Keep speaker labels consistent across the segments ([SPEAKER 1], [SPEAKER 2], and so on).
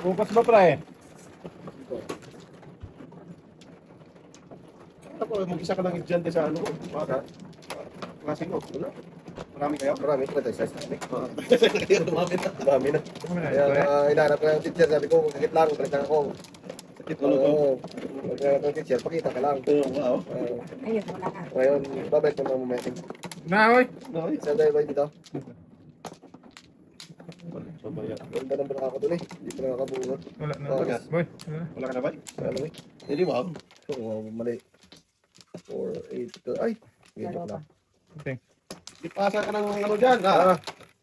[SPEAKER 1] Bukas ba pre?
[SPEAKER 2] Ako, mag-isa ka lang estudyante sa ano, baka. Klase ko, wala. Marami kayo? Marami, ito tayo sa dami. Dumami na. Dumami na. Kaya hinahanap ko yung teacher, sabi ko, sakit lang, balik ako. Sakit ulo ko. Pag ng teacher, pakita ka lang. Wow.
[SPEAKER 3] Ayun, wala ka.
[SPEAKER 2] Ngayon, babalik ko ng momentum.
[SPEAKER 1] Nahoy!
[SPEAKER 2] Saan tayo ba dito? Ganda ng baka ko dun eh. Hindi pa nakakabunod.
[SPEAKER 1] Wala na. Boy,
[SPEAKER 2] wala ka na ba? Wala na ba? Hindi ba? Oo, mali. 4, 8, ay! Ganda na.
[SPEAKER 1] Okay.
[SPEAKER 2] Ipasa ka ng ano dyan, ha?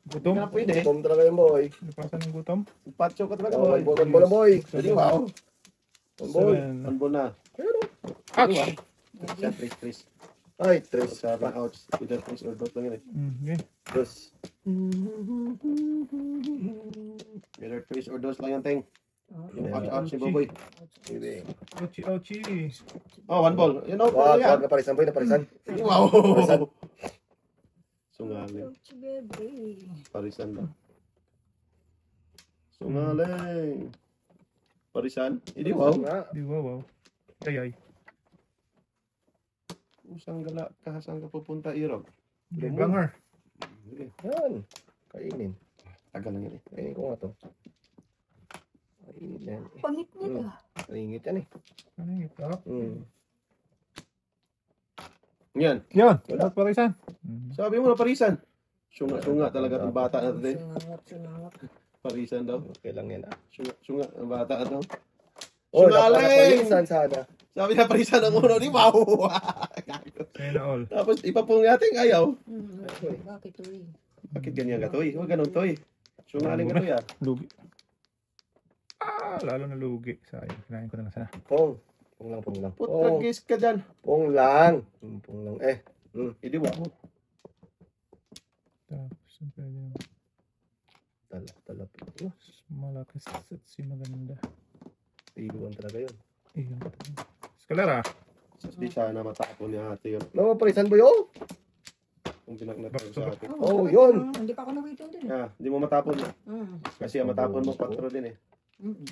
[SPEAKER 1] Gutom?
[SPEAKER 2] Hindi na pwede. Gutom talaga yung boy.
[SPEAKER 1] Ipasa ng gutom?
[SPEAKER 2] Patso ka talaga, boy. Bonbon na, boy. Hindi ba? Bonbon.
[SPEAKER 1] 7.
[SPEAKER 2] Bonbon na.
[SPEAKER 1] Ouch!
[SPEAKER 2] Siya, Tris. Ay, Tris. Ouch. Either Tris or dot lang yun eh.
[SPEAKER 1] Okay.
[SPEAKER 2] Dos. Either Tris or dos lang yan, Teng. Yung ouch si Boboy. Hindi.
[SPEAKER 1] Ouchie, ouchie.
[SPEAKER 2] Oh, one ball. You know,
[SPEAKER 4] Wag naparisan boy, naparisan.
[SPEAKER 2] Wow.
[SPEAKER 4] Naparisan.
[SPEAKER 2] Sungaling.
[SPEAKER 3] Baby.
[SPEAKER 2] Parisan ba? Sungaling. Parisan? Hindi, wow.
[SPEAKER 1] Di wow. Ay.
[SPEAKER 2] Usang gala ka, saan ka pupunta, Irog?
[SPEAKER 1] Banger.
[SPEAKER 4] Yan. Kainin.
[SPEAKER 2] Tagal lang yan eh.
[SPEAKER 4] Kainin ko nga to. Kainin yan.
[SPEAKER 3] Pangit nito.
[SPEAKER 4] Kaingit yan eh.
[SPEAKER 1] Ano ito?
[SPEAKER 2] Yan.
[SPEAKER 1] Yan. Wala parisan.
[SPEAKER 2] Sabi mo na parisan. Sunga talaga itong bata na ito.
[SPEAKER 3] Sunangot.
[SPEAKER 2] Parisan daw.
[SPEAKER 4] Okay lang yan ah.
[SPEAKER 2] Sunga ang bata na ito.
[SPEAKER 4] Oh,
[SPEAKER 2] Sungaling!
[SPEAKER 4] naparisan sana.
[SPEAKER 2] Sabi na parisan ang uno. Di ba?
[SPEAKER 1] Sana all.
[SPEAKER 2] Tapos ipapong natin ayaw.
[SPEAKER 3] Bakit ito eh?
[SPEAKER 2] Bakit ganyan ka, Toy? Huwag ganun, Toy. Sungaling ka, Toy, ah.
[SPEAKER 1] Lugi. Lalo na lugi. Sayang. Kinain ko na lang sana.
[SPEAKER 4] Pong. Pong lang.
[SPEAKER 2] Putragis ka dyan.
[SPEAKER 4] Pong lang. Pong lang.
[SPEAKER 2] Hindi ba?
[SPEAKER 1] Tapos, pwede naman.
[SPEAKER 4] Talap.
[SPEAKER 1] Malaki set si maganda.
[SPEAKER 4] Tiluan talaga yun.
[SPEAKER 1] Iyon. Eskalera.
[SPEAKER 2] Di sana matapon niya ate yun.
[SPEAKER 4] No, parisan boy oh.
[SPEAKER 2] Kung pinagnataon sa atin.
[SPEAKER 4] Oh, yun.
[SPEAKER 3] Hindi pa ako nawito din.
[SPEAKER 2] Hindi mo matapon. Kasi ang matapon mo, 4 din eh.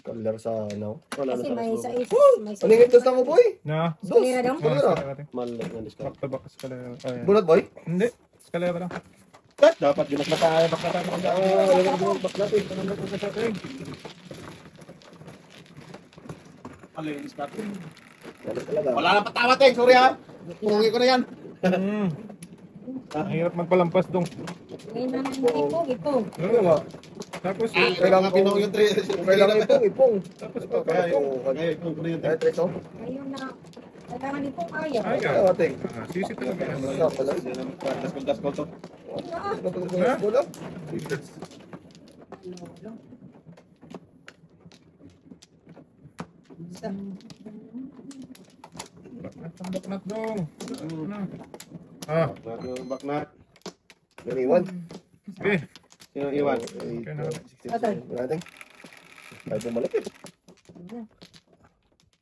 [SPEAKER 4] Kalar sa ano.
[SPEAKER 2] Wala
[SPEAKER 3] Kasi
[SPEAKER 2] na
[SPEAKER 3] may
[SPEAKER 2] sa
[SPEAKER 3] sais.
[SPEAKER 4] Ano yung dos lang mo boy?
[SPEAKER 1] Na.
[SPEAKER 3] Eskalera daw?
[SPEAKER 4] Eskalera.
[SPEAKER 2] Malag na discount.
[SPEAKER 1] Back eskalera.
[SPEAKER 4] Bunot boy?
[SPEAKER 1] Hindi. Eskalera lang.
[SPEAKER 2] Dapat ginagmatay.
[SPEAKER 4] Bak natin.
[SPEAKER 2] Alinis natin.
[SPEAKER 4] Wala talaga.
[SPEAKER 2] Wala na patawat eh. Sorry ha. Pungi ko na yan.
[SPEAKER 1] Ang hirap magpalampas dong.
[SPEAKER 3] Ngayon na ipong.
[SPEAKER 4] Ano nga?
[SPEAKER 1] Tapos,
[SPEAKER 2] Kailangan pinong yung 3.
[SPEAKER 4] Kailangan ipong.
[SPEAKER 1] tapos
[SPEAKER 2] Kaya ipong ko na yun.
[SPEAKER 4] Ay, treso.
[SPEAKER 3] Ayun na. Kailangan ipong ayaw.
[SPEAKER 1] ayaw.
[SPEAKER 4] Ay, ating.
[SPEAKER 1] Sisi talaga yan.
[SPEAKER 4] Wala pala.
[SPEAKER 2] Daskol to.
[SPEAKER 4] Ano pag bola?
[SPEAKER 1] Baknat dong.
[SPEAKER 2] Baknat.
[SPEAKER 4] Naniwan.
[SPEAKER 1] Okay.
[SPEAKER 2] Sino iwan?
[SPEAKER 1] Okay na.
[SPEAKER 4] Wala natin. Ay, pumalapit.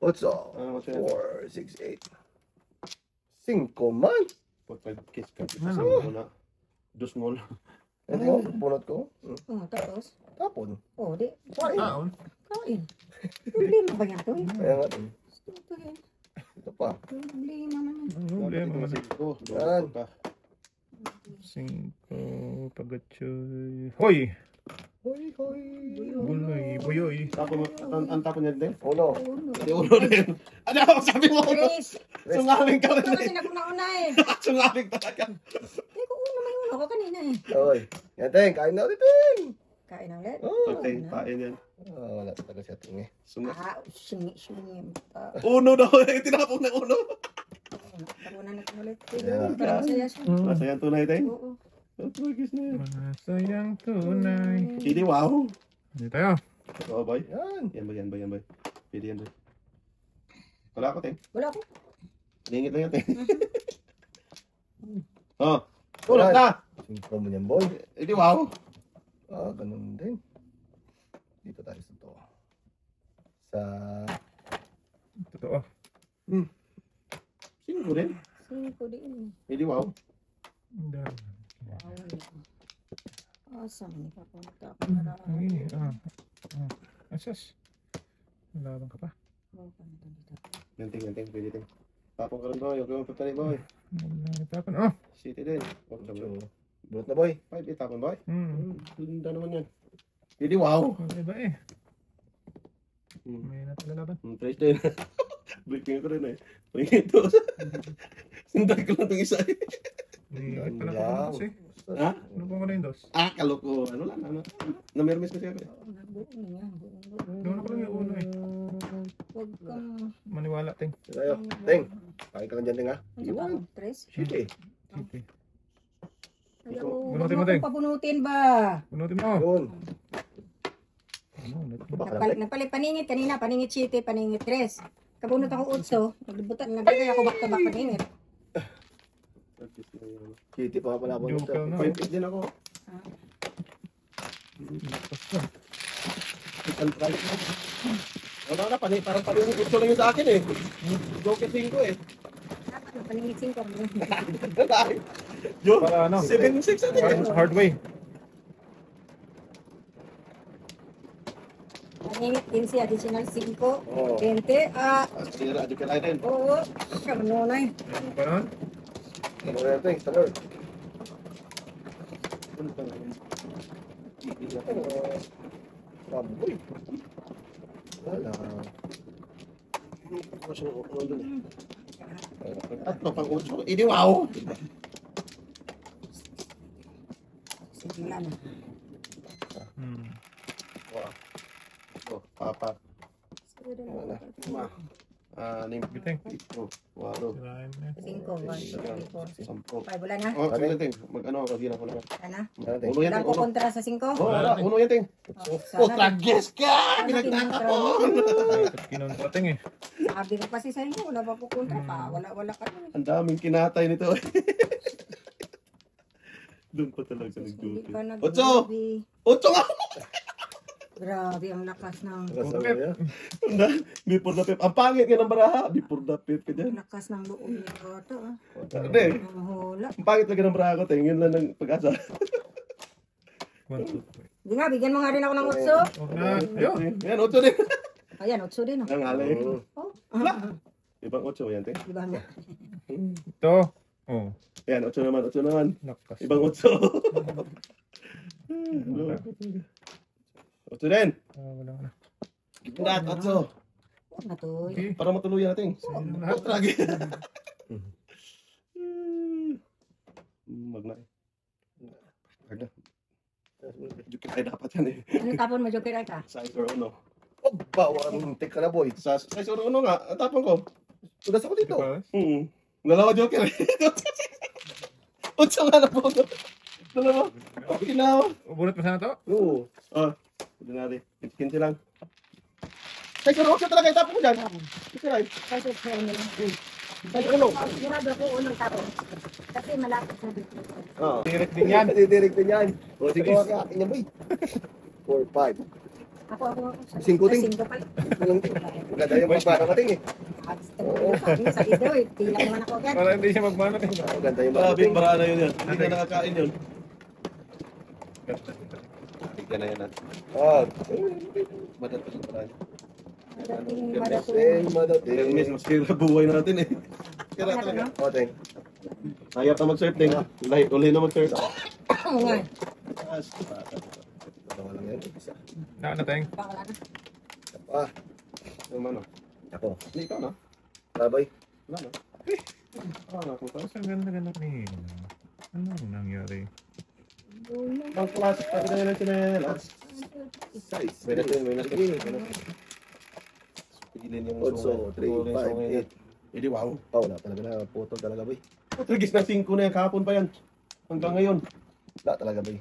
[SPEAKER 4] 8, 4, 6, 8. 5 man.
[SPEAKER 2] Kiss ka. Kasama ko na. Dos mol.
[SPEAKER 4] Ano yun? Bunot ko.
[SPEAKER 3] Tapos?
[SPEAKER 4] Tapon.
[SPEAKER 3] Di.
[SPEAKER 1] Taon.
[SPEAKER 3] Kain. Problema ba yan to eh?
[SPEAKER 4] Kaya nga. Ito pa.
[SPEAKER 3] Problema naman.
[SPEAKER 1] Problema man.
[SPEAKER 4] Yan.
[SPEAKER 1] 5 pagatchoy. Hoy!
[SPEAKER 4] Hoy.
[SPEAKER 1] Buyoy.
[SPEAKER 2] Ang tapon niya din?
[SPEAKER 4] Uno.
[SPEAKER 2] Hindi ulo din. Ano? Sabi mo ulo.
[SPEAKER 3] Chris!
[SPEAKER 2] Sungaling ka rin
[SPEAKER 3] Ito
[SPEAKER 2] eh.
[SPEAKER 3] kasi nauna eh.
[SPEAKER 2] Sungaling talaga.
[SPEAKER 3] Hindi ko may uno ko kanina eh.
[SPEAKER 4] Oy. Yan, Teng. Kain na ulit, Teng.
[SPEAKER 3] Kain ang let.
[SPEAKER 2] Okay, pain yan.
[SPEAKER 4] Wala talaga siya, Teng eh.
[SPEAKER 3] Sungi.
[SPEAKER 2] Uno daw. Tinapon ng uno.
[SPEAKER 3] Ako na nagmulit.
[SPEAKER 4] Yeah.
[SPEAKER 3] Masaya siya.
[SPEAKER 2] Masayang tunay tayo.
[SPEAKER 3] Oo.
[SPEAKER 2] Patragis na yan.
[SPEAKER 1] Masayang tunay.
[SPEAKER 2] Hindi, wow.
[SPEAKER 1] Hindi tayo.
[SPEAKER 2] Oo, boy.
[SPEAKER 4] Yan.
[SPEAKER 2] Yan ba? Pwede yan, boy. Wala ako, Teng.
[SPEAKER 3] Wala ko.
[SPEAKER 2] Lingit lang yan, Teng. Oh. Ulat na.
[SPEAKER 4] 5 mo niyan, boy.
[SPEAKER 2] Hindi, wow.
[SPEAKER 4] Ganun din. Dito tayo sa to. Sa...
[SPEAKER 1] Totoo.
[SPEAKER 2] 5 din.
[SPEAKER 3] 5 din.
[SPEAKER 2] Hindi, wow.
[SPEAKER 1] Hindi.
[SPEAKER 3] Awesome. Papunta ako na.
[SPEAKER 1] Sus. Laban ka pa.
[SPEAKER 3] Oh, paano to dito?
[SPEAKER 2] Yan, ting. Pwede, ting. Tapong ka rin, boy. Huwag kang papalay, boy.
[SPEAKER 1] Tapon. Oh.
[SPEAKER 2] City din.
[SPEAKER 4] Bulot na boy.
[SPEAKER 2] 5, itapon, boy. Ganda naman yan. Pwede, wow.
[SPEAKER 1] Ano ba eh? May natalalaban.
[SPEAKER 2] Trace din. Breaking ko rin eh. Pringit to. Sundan ko lang itong isa eh.
[SPEAKER 1] Hindi pala ko ng dos eh.
[SPEAKER 2] Ha?
[SPEAKER 1] Ano ko na yung dos?
[SPEAKER 2] Kaloko. Ano lang, ano. Namirmis kasi ako eh.
[SPEAKER 3] Buong yan, buong.
[SPEAKER 1] Doon ko lang yung uno eh.
[SPEAKER 3] Huwag kang...
[SPEAKER 1] Maniwala, Ting.
[SPEAKER 4] Tayo. Ting. Kain ka lang dyan, Ting, ha?
[SPEAKER 3] Ano ba? Tres?
[SPEAKER 4] Shit, eh.
[SPEAKER 1] Sige.
[SPEAKER 3] Ayaw,
[SPEAKER 1] Bunutin mo,
[SPEAKER 3] huwag
[SPEAKER 1] Teng.
[SPEAKER 3] kang pabunutin ba?
[SPEAKER 1] Punutin mo.
[SPEAKER 4] Yun.
[SPEAKER 1] Ano,
[SPEAKER 3] Nagpalit paningit kanina, paningit city, paningit tres. Kabunot ako utso, naglibutan na kaya ako back-to-back paningit.
[SPEAKER 4] Kitty pa pala ako.
[SPEAKER 1] Joker na.
[SPEAKER 2] Point din ako. Wala na, parang paningit gusto lang yun sa akin eh. Joker 5 eh.
[SPEAKER 3] Dapat paningit 5.
[SPEAKER 2] Yo,
[SPEAKER 1] Para ano?
[SPEAKER 2] 7-6 natin.
[SPEAKER 1] Hard way.
[SPEAKER 3] Paningit 15, additional 5,
[SPEAKER 4] Oo.
[SPEAKER 3] 20,
[SPEAKER 2] Sira, Joker ay din.
[SPEAKER 3] oo, kamanunay.
[SPEAKER 1] Ano pa nun?
[SPEAKER 4] Ano na yan, Ting? Talor. Baboy. Wala.
[SPEAKER 2] Tatlo pang 8. Hindi, wow.
[SPEAKER 3] Sige na.
[SPEAKER 2] Oh, papa. Anim.
[SPEAKER 1] Biting.
[SPEAKER 2] Ito. Walo.
[SPEAKER 1] Sirain na.
[SPEAKER 3] 5, 1, 2, 3, 4,
[SPEAKER 2] 10.
[SPEAKER 3] 5, wala na?
[SPEAKER 2] Oh, sige, ting. Mag-ano ako, hila ko lang.
[SPEAKER 3] Wala na?
[SPEAKER 4] Ano, Ting?
[SPEAKER 2] Uno yan,
[SPEAKER 3] Walang
[SPEAKER 2] ting. Uno.
[SPEAKER 3] kukontra sa 5?
[SPEAKER 2] Oh, wala. Uno yan, ting. Oh,
[SPEAKER 3] Sana,
[SPEAKER 2] tragis ka!
[SPEAKER 3] sana
[SPEAKER 2] Pinagtatapon!
[SPEAKER 1] Kinontrating eh.
[SPEAKER 3] sabi ko kasi sa inyo, wala pa po kontra pa. Wala ka.
[SPEAKER 2] Ang daming kinatay nito. Doon pa talaga
[SPEAKER 3] Hindi
[SPEAKER 2] nag-duty.
[SPEAKER 3] pa
[SPEAKER 2] 8!
[SPEAKER 3] nag-movie.
[SPEAKER 2] 8 nga!
[SPEAKER 3] Grabe ang lakas ng
[SPEAKER 4] Kasama niya.
[SPEAKER 2] Before the pep. Ang pangit ka ng baraha. Before the pep ka dyan.
[SPEAKER 3] lakas ng loob ni Koto.
[SPEAKER 2] Hindi.
[SPEAKER 3] Ang hula.
[SPEAKER 2] Ang pangit talaga ng baraha ko. Tingin lang ng pag-asa.
[SPEAKER 1] 1, 2, 3.
[SPEAKER 3] Di nga, bigyan mo nga rin ako ng utso.
[SPEAKER 1] Huwag na. Yo.
[SPEAKER 2] Yan, 8 din.
[SPEAKER 3] Ayan, utso din. Oh.
[SPEAKER 2] Ang alay.
[SPEAKER 3] Oh.
[SPEAKER 2] Ibang 8 yan, ting.
[SPEAKER 3] Di ba mo?
[SPEAKER 1] Ito. Oh.
[SPEAKER 2] Yan, 8 naman. 8 naman.
[SPEAKER 1] Lakas.
[SPEAKER 2] Ibang 8. 8 din.
[SPEAKER 1] Wala na.
[SPEAKER 2] Lahat 8.
[SPEAKER 3] Oh, natuloy.
[SPEAKER 1] Okay.
[SPEAKER 2] Para matuluyan natin.
[SPEAKER 1] Sa'yo lahat.
[SPEAKER 2] Tragi. Magna. Magna. Jukit ay dapat yan eh.
[SPEAKER 3] Ano tapon mo, Joker ay ka?
[SPEAKER 2] Size or uno.
[SPEAKER 4] Oh, bawang tik ka na, boy.
[SPEAKER 2] Size or uno nga. Ang tapon ko.
[SPEAKER 4] Tugas ako dito.
[SPEAKER 2] Dalawa joker eh. 8 nga na po. Dalawa. Okay na.
[SPEAKER 1] Ubunot mo sana to?
[SPEAKER 4] Oo.
[SPEAKER 2] Pwede natin. 15 lang. Size or uno talaga. Itapon ko dyan. Ito lang.
[SPEAKER 3] Kasi sa inyo.
[SPEAKER 2] Size or uno.
[SPEAKER 3] Sigurado ko unang tapon. Kasi malapit sa dito.
[SPEAKER 1] Direct din yan.
[SPEAKER 4] Didirik din yan. O, sige, sa akin yan, boy. 4, 5.
[SPEAKER 3] Ako.
[SPEAKER 4] 5 ting.
[SPEAKER 3] 5 pala.
[SPEAKER 4] Maganda yung pagpara ka, Ting, eh.
[SPEAKER 3] Sa ito eh. Tila naman ako agad.
[SPEAKER 1] Para hindi siya magmano eh.
[SPEAKER 4] Maganda yung
[SPEAKER 2] Grabe,
[SPEAKER 4] Ting.
[SPEAKER 2] baraan na yun yan. Hindi na nakakain yun. Bigyan na yan natin. Madating yung baraan.
[SPEAKER 3] Madating.
[SPEAKER 2] Yung miss, mas kira buhay natin eh. Kira talaga.
[SPEAKER 4] O, Ting.
[SPEAKER 2] Hayap na mag-surf, Ting. Uli na mag-surf.
[SPEAKER 3] Oo nga.
[SPEAKER 4] Dalawa lang yan. Isa.
[SPEAKER 1] Ano, Teng?
[SPEAKER 3] Baka wala na.
[SPEAKER 4] Ah,
[SPEAKER 2] Yung ano?
[SPEAKER 4] ako.
[SPEAKER 2] Hindi ikaw na.
[SPEAKER 4] Babay.
[SPEAKER 2] Wala na. Nakuha.
[SPEAKER 1] Mas ang ganda-ganda kanina. Ano ang nangyari?
[SPEAKER 2] Ang classic pa rin ng chinelas.
[SPEAKER 4] Size.
[SPEAKER 2] May natin, may natin.
[SPEAKER 4] Sige.
[SPEAKER 2] Pigilin yung
[SPEAKER 4] Also, 3, 5, 8.
[SPEAKER 2] Hindi, wow.
[SPEAKER 4] Oh, wala talaga na. Putol talaga, boy.
[SPEAKER 2] Trigis na 5 na yan. Kahapon pa yan. Hanggang ngayon.
[SPEAKER 4] Wala talaga, boy.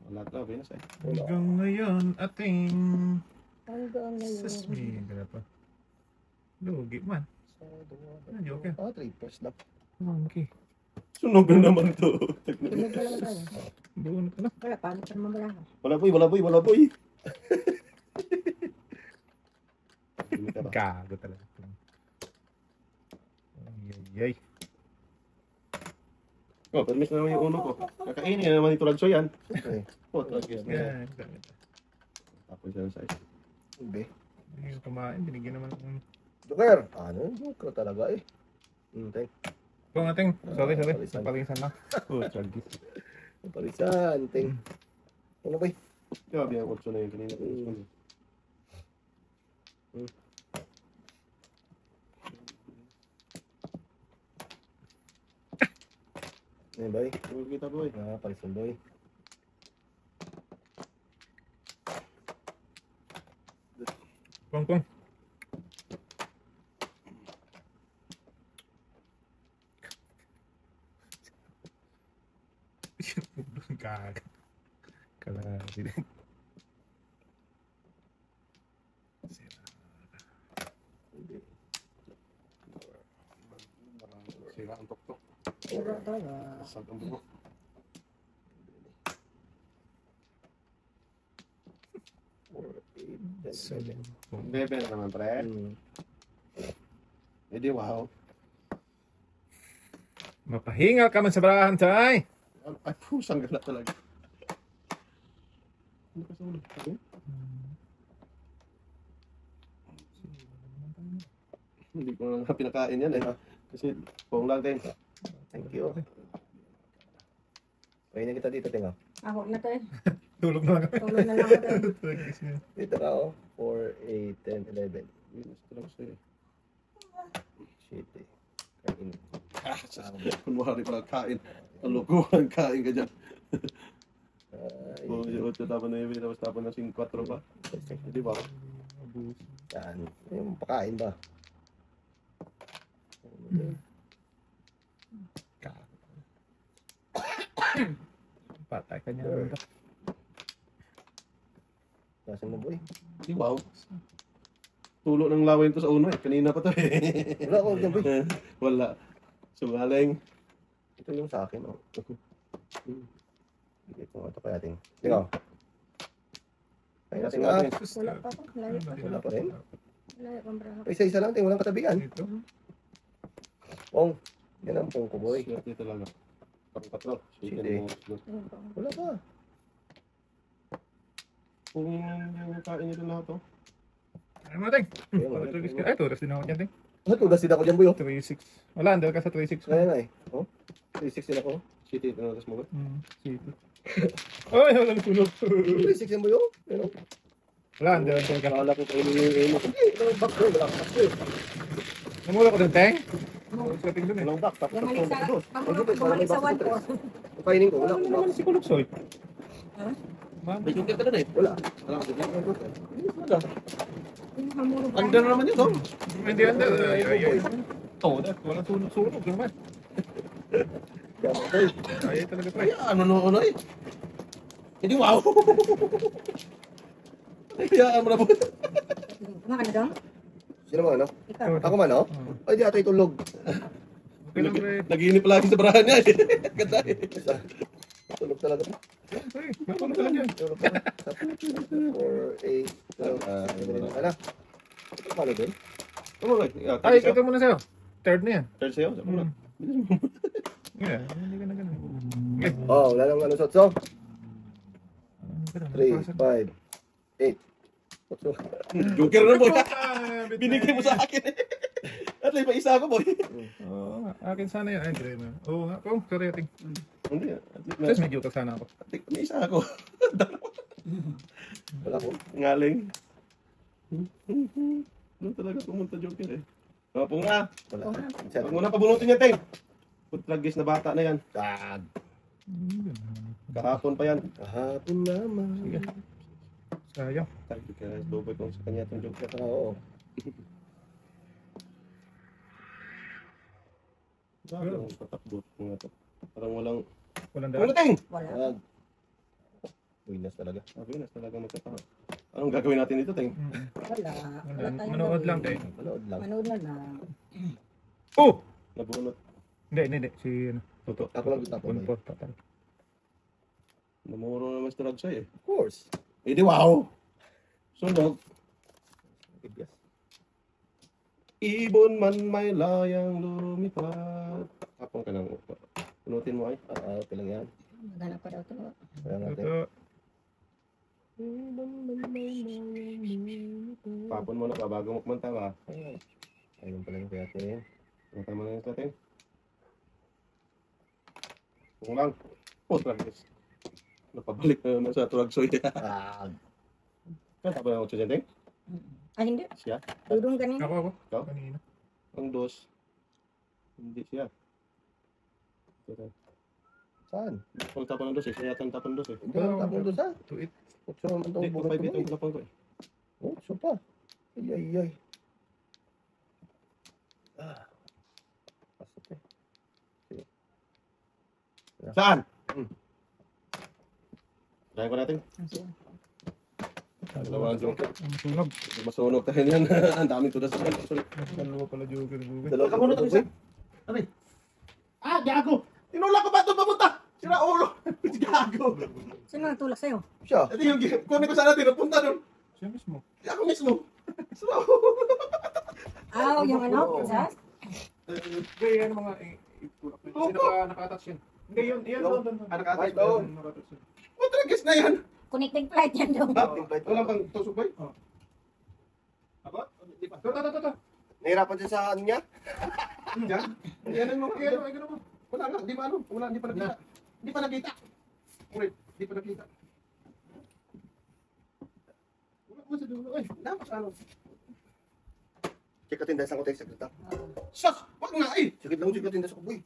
[SPEAKER 2] Wala ka, Venus eh.
[SPEAKER 1] Hanggang ngayon, ating...
[SPEAKER 3] Hanggang ngayon.
[SPEAKER 1] Sasmi, gala pa. Lugi man. Ano, joker?
[SPEAKER 4] 3 first na.
[SPEAKER 1] Monkey.
[SPEAKER 2] Sunog na naman to.
[SPEAKER 3] Tunog na lang tayo.
[SPEAKER 1] Bunot ka na.
[SPEAKER 3] Wala, paano ka naman wala ka?
[SPEAKER 2] Wala boy.
[SPEAKER 1] Gago talaga. Ay.
[SPEAKER 2] Oh, permis na naman yung ulo ko. Kakainin na naman ito lagso yan.
[SPEAKER 4] Okay.
[SPEAKER 2] Oh, tragis na yan.
[SPEAKER 1] Ganda.
[SPEAKER 2] Tapos yan size. Hindi.
[SPEAKER 1] Hindi kumain, binigyan naman ng...
[SPEAKER 2] Joker. Ano? Joker talaga eh. Teng.
[SPEAKER 1] Ito nga, Teng. Sorry.
[SPEAKER 2] Palisan.
[SPEAKER 1] Palisan lang. Oh, charges.
[SPEAKER 2] Palisan, Teng. Ano ba?
[SPEAKER 4] Grabe ang 8 na yun kanina.
[SPEAKER 2] Ano ba?
[SPEAKER 4] Huwag kita boy.
[SPEAKER 2] Palisan boy.
[SPEAKER 1] Kung. Kagak. Kalahati din.
[SPEAKER 4] Sira ang tok-tok.
[SPEAKER 3] Puro talaga.
[SPEAKER 4] Sag ang buko. Bebe na naman pre. Hindi wow.
[SPEAKER 1] Mapahinga ka man sa barahan, Tay.
[SPEAKER 4] Ay pusang gala talaga. Ano ka sa ulo? Hindi ko na pinakain yan eh. Kasi pong lang din.
[SPEAKER 2] Thank you. Pahinga kita dito, Teng.
[SPEAKER 3] Ako na to eh.
[SPEAKER 1] Tulog na lang.
[SPEAKER 3] Tulog na lang ako.
[SPEAKER 2] Dito ka, oh. 4, 8, 10, 11.
[SPEAKER 4] Minus talaga sa'yo.
[SPEAKER 2] Shit eh. Kain.
[SPEAKER 4] Kunwari pala kain. Ang lokohan kain ka dyan.
[SPEAKER 2] Ay,
[SPEAKER 4] O, 8 tapon na yun, tapos tapon na 4 pa. Hindi ba?
[SPEAKER 2] yan. Yung pakain ba?
[SPEAKER 1] Patay ka niya.
[SPEAKER 2] Nasa mo, boy?
[SPEAKER 4] Hindi wow. Tulo ng laway to sa uno eh. Kanina pa to eh.
[SPEAKER 2] Wala ko dyan, boy.
[SPEAKER 4] Wala. Sumaling.
[SPEAKER 2] Ito yung sa akin, oh. Bigay ko nga ito kaya, Ting. Tingnan. Kaya natin nga.
[SPEAKER 3] Wala pa ako. Layo pa.
[SPEAKER 2] Wala pa rin.
[SPEAKER 3] Layo pang braha.
[SPEAKER 2] Isa-isa lang, Ting. Walang katabihan.
[SPEAKER 1] Ito.
[SPEAKER 2] Pong. Yan ang pong ko, boy.
[SPEAKER 4] Swerte talaga. Patro.
[SPEAKER 2] Sige. Wala pa.
[SPEAKER 4] Kung yung kain nito lahat to.
[SPEAKER 1] Ano mo, Teng?
[SPEAKER 2] Ayun,
[SPEAKER 1] Tulog ka. Ay, turas din ako dyan, Teng.
[SPEAKER 2] tugas din ako dyan, boy, oh.
[SPEAKER 1] 3-6. Wala, andal ka sa 3-6.
[SPEAKER 2] Kaya nga eh. Oh. 3-6 din ako.
[SPEAKER 4] City, ano tas mo ba?
[SPEAKER 1] City. Ay, walang sunog.
[SPEAKER 2] 3-6 yan, boy, oh. Yan, oh.
[SPEAKER 1] Wala, andal ka.
[SPEAKER 2] Nakala ko kayo yung walang back, boy. Wala ka back, boy.
[SPEAKER 1] Namula ko dun, Teng. Setting dun eh.
[SPEAKER 2] Walang back. Tapos
[SPEAKER 3] Bumalik sa,
[SPEAKER 2] tapos.
[SPEAKER 3] bumalik sa 1 po.
[SPEAKER 2] Ang kainin ko, wala
[SPEAKER 1] Ano
[SPEAKER 2] akong
[SPEAKER 1] naman
[SPEAKER 2] back.
[SPEAKER 1] si Kuluksoy?
[SPEAKER 3] Ha?
[SPEAKER 1] Ma'am,
[SPEAKER 4] May joker ka doon eh.
[SPEAKER 2] Wala.
[SPEAKER 4] Wala ka doon.
[SPEAKER 2] Wala.
[SPEAKER 3] Yung hamuro ba?
[SPEAKER 4] Under naman yun, oh.
[SPEAKER 1] hindi andal. Ay. Todas, walang sunog naman.
[SPEAKER 2] Yan, boy.
[SPEAKER 1] Ay, talaga pre.
[SPEAKER 4] Ay, ano eh. Hindi wow. Hayaan mo na po.
[SPEAKER 3] Kumakan na dong?
[SPEAKER 2] Sino mo, ano?
[SPEAKER 3] Ikaw.
[SPEAKER 2] Ako man, oh? Ay, di ata itulog.
[SPEAKER 1] Okay lang pre.
[SPEAKER 4] Naginip lagi sa barahan niya eh. Ganda eh.
[SPEAKER 2] Tulog talaga.
[SPEAKER 1] Ay, mapano ka lang yan.
[SPEAKER 2] Tulog ka. 4, 8, 12. Ano? Paano din?
[SPEAKER 4] Ano ba?
[SPEAKER 1] Ay, ito muna sa'yo. Third na yan.
[SPEAKER 4] Third sa'yo? Sabi mo na.
[SPEAKER 1] Yeah, hindi ka na ganun. Okay.
[SPEAKER 2] Oh, wala nang ano, Sotso. 3, 5, 8.
[SPEAKER 4] Joker na boy. Binigay mo sa akin eh. At least may isa ako boy.
[SPEAKER 1] Oo, akin sana yan. Ay, Dre na. Oo nga, kung sorry, ating.
[SPEAKER 4] Hindi. At least
[SPEAKER 1] Just may joker sana ako.
[SPEAKER 4] may isa ako.
[SPEAKER 2] Wala ko.
[SPEAKER 4] Ngaling. Doon talaga pumunta Joker eh. Kapong na.
[SPEAKER 2] Wala.
[SPEAKER 4] Huwag mo na pabunutin yan, Teng. Putragis na bata na yan.
[SPEAKER 2] Gag.
[SPEAKER 4] Kahapon pa yan.
[SPEAKER 2] Kahapon naman.
[SPEAKER 1] Sige. Sayang.
[SPEAKER 4] Sabi ka, doboy kung sa kanya itong Joker.
[SPEAKER 2] Oo.
[SPEAKER 4] Sabi ang patakbot mga to. Parang walang...
[SPEAKER 1] Walang
[SPEAKER 4] Ano,
[SPEAKER 1] daan.
[SPEAKER 4] Teng?
[SPEAKER 3] Wala.
[SPEAKER 2] Gag. Winas talaga.
[SPEAKER 4] Sabi na talaga magkatawa. Anong gagawin natin dito, Teng?
[SPEAKER 3] Wala. Wala tayong
[SPEAKER 1] Manood lang,
[SPEAKER 3] gawin.
[SPEAKER 1] Teng.
[SPEAKER 2] Manood lang.
[SPEAKER 3] Manood na lang.
[SPEAKER 1] Oh!
[SPEAKER 4] Nabunot.
[SPEAKER 1] Hindi. Si, ano,
[SPEAKER 4] Toto.
[SPEAKER 2] Ako lang kita po. boy.
[SPEAKER 1] Punpot, patay.
[SPEAKER 4] Namuro naman si Ragsay eh.
[SPEAKER 2] Of course.
[SPEAKER 4] Eh di wow! Sunog.
[SPEAKER 2] Yes.
[SPEAKER 4] Ibon man may layang lumipad. Kapong ka lang. Punutin mo ay.
[SPEAKER 2] Okay lang yan.
[SPEAKER 3] Maghanap pa daw ito.
[SPEAKER 2] Kaya natin.
[SPEAKER 1] Ito.
[SPEAKER 2] Ibon man may layang
[SPEAKER 4] Tapon mo na ba bago mo kumanta ba?
[SPEAKER 2] Ay, ayun pala yung kaya natin.
[SPEAKER 4] Tama na yung natin. Kung lang. Oh, tragis. Napabalik na naman sa Turagsoy.
[SPEAKER 2] Ah,
[SPEAKER 4] Kanta ba ng 8 Jenteng?
[SPEAKER 3] Ay, hindi.
[SPEAKER 4] Siya?
[SPEAKER 3] Dudong kanina.
[SPEAKER 1] Ako.
[SPEAKER 4] Ikaw?
[SPEAKER 1] Kanina.
[SPEAKER 4] Ang 2. Hindi siya.
[SPEAKER 2] saan?
[SPEAKER 4] Kung tapon ng 2 siya yata ang tapon ng 2 eh.
[SPEAKER 2] Hindi naman tapon doon sa.
[SPEAKER 1] Tuit.
[SPEAKER 2] Kutso naman
[SPEAKER 4] Hindi,
[SPEAKER 2] itong burat
[SPEAKER 4] 5
[SPEAKER 2] ko
[SPEAKER 4] itong
[SPEAKER 2] eh.
[SPEAKER 4] tapon ko eh.
[SPEAKER 2] Oh, so pa. Ay. Pasok eh.
[SPEAKER 4] Saan? Try ko natin. Dalawang joker.
[SPEAKER 1] Ang sunog.
[SPEAKER 4] Masunog tayo niyan. Ang daming tudas. Sorry.
[SPEAKER 1] Dalawa pala joker.
[SPEAKER 2] Dalawa ka muna ito isa.
[SPEAKER 4] Ah, gago! Tinulak ko ba ito papunta? Sira ulo! Gago!
[SPEAKER 3] Sino ang tulak sa'yo?
[SPEAKER 2] Siya.
[SPEAKER 4] Ito yung kunin ko sana din. Napunta doon.
[SPEAKER 1] Siya mismo.
[SPEAKER 4] Ako mismo. Sira ulo.
[SPEAKER 3] Ah, yung ano? Sa?
[SPEAKER 1] Hindi, yan mga itulak na yun. Naka-attach yan. Hindi, yun. Doon.
[SPEAKER 4] Nakatay
[SPEAKER 2] doon.
[SPEAKER 1] Naka-attach yan.
[SPEAKER 4] Matragis na yan.
[SPEAKER 3] Connecting flight yan doon.
[SPEAKER 4] Walang pang tusok ba? Ako? Hindi pa.
[SPEAKER 1] Ito.
[SPEAKER 2] Nahirapan siya sa ano niya?
[SPEAKER 4] Diyan? Yan mo. Yan mo. Wala nga. Di ba ano? Wala. Di pa nakita. Di pa nakita. Ulit. Di pa nakita. Wala ko sa dulo. Ay, dapat ano.
[SPEAKER 2] Check natin dahil saan ko tayo sagrita.
[SPEAKER 4] Sus! Wag nga eh!
[SPEAKER 2] Check natin dahil sa kuboy.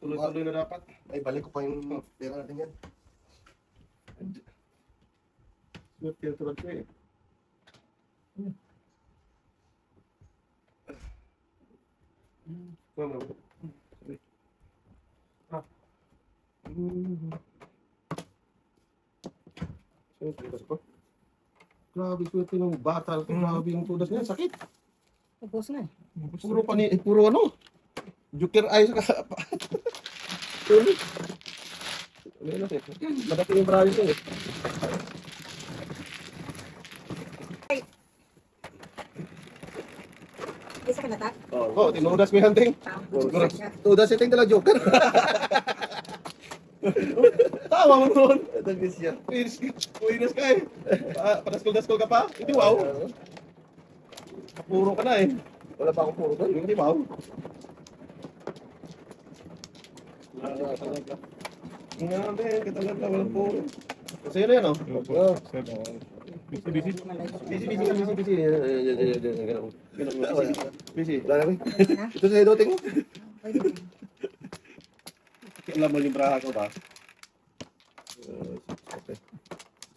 [SPEAKER 4] Tuloy-tuloy na dapat.
[SPEAKER 2] Ay, balik ko pa yung pera natin yan.
[SPEAKER 4] Smooth yung tulad ko eh. Mama. Tudas ko. Grabe swerte ng bata. Grabe yung tudas niya. Sakit.
[SPEAKER 3] Tapos na eh.
[SPEAKER 4] Puro ano? Joker eyes ka. Tuloy. Ano eh? Madaki yung braso eh.
[SPEAKER 3] Isa ka na ta?
[SPEAKER 4] Oh, tinudas mo yung hunting.
[SPEAKER 3] Siguro.
[SPEAKER 2] Tudas ito yung dala joker.
[SPEAKER 4] Tawa mo noon.
[SPEAKER 2] Dagis siya.
[SPEAKER 4] Uinas ka eh. Padaskol-daskol ka pa? Hindi wow. Kapuro ka na eh.
[SPEAKER 2] Wala pa akong puro doon.
[SPEAKER 4] Hindi wow. Nga din, katalag na walang puro. Kasi yun yan oh.
[SPEAKER 1] Busy.
[SPEAKER 4] Busy.
[SPEAKER 2] Wala na rin. Ito sa idoting mo.
[SPEAKER 4] Alam mo yung braha ko ba?
[SPEAKER 2] Okay.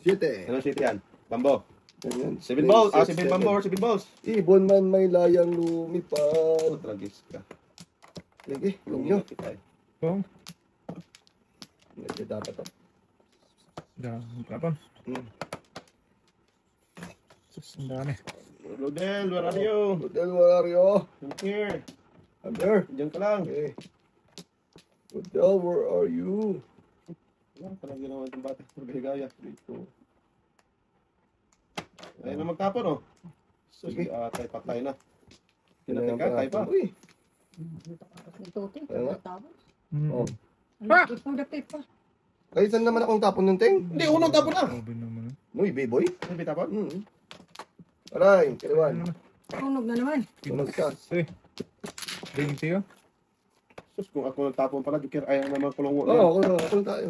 [SPEAKER 2] 7.
[SPEAKER 4] Ano shit yan? Bambo.
[SPEAKER 2] Ganyan.
[SPEAKER 4] 7 balls. 7 bambo or 7 balls.
[SPEAKER 2] Ibon man may layang lumipad.
[SPEAKER 4] Tragis ka.
[SPEAKER 2] Sige, yung nyo.
[SPEAKER 1] Oh.
[SPEAKER 2] Hindi dapat to.
[SPEAKER 1] Kapon. Sus, ang dami.
[SPEAKER 4] Rodel, where are you?
[SPEAKER 2] Hotel, where are you?
[SPEAKER 4] I'm here.
[SPEAKER 2] I'm there.
[SPEAKER 4] Diyan ka lang.
[SPEAKER 2] Okay. Hotel, where are you?
[SPEAKER 4] Wala ka lang ginawa itong bata. Gaya. Dito. Ayun na magtapon oh. Sige, tayo patay na. Tinatin ka, tayo pa.
[SPEAKER 2] Uy.
[SPEAKER 3] Nagtuti.
[SPEAKER 2] Kaya nga.
[SPEAKER 3] Tapos.
[SPEAKER 2] Oh.
[SPEAKER 3] Ano? Dapit pa.
[SPEAKER 2] Kahit saan naman akong tapon ng ting?
[SPEAKER 4] Hindi, unang tapon na.
[SPEAKER 1] Grabe naman.
[SPEAKER 2] Uy, B-boy.
[SPEAKER 4] Ano ba tapon?
[SPEAKER 2] Aray, kaliwan.
[SPEAKER 3] Tunog na naman.
[SPEAKER 2] Tunog ka.
[SPEAKER 1] 20 oh.
[SPEAKER 4] Sus, kung ako nagtapon pala, Joker, ayaw naman kulungo
[SPEAKER 2] Oo,
[SPEAKER 4] na.
[SPEAKER 2] ako tayo.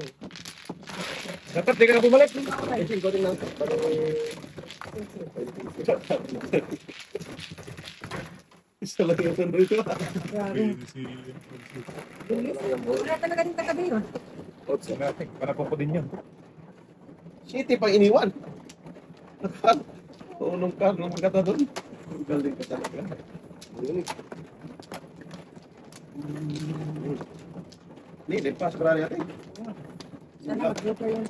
[SPEAKER 1] Dapat di ka na bumalik.
[SPEAKER 2] Ay, ko rin lang.
[SPEAKER 4] Isa lang yung tanong ito.
[SPEAKER 3] Grabe. Wala talaga din katabi yun.
[SPEAKER 1] Panapon ko din yun.
[SPEAKER 4] City pang iniwan. Tulong ka, nung magkata doon. Galing ka talaga. Hindi, pa sa parang natin.
[SPEAKER 3] Sana mag-joker yun.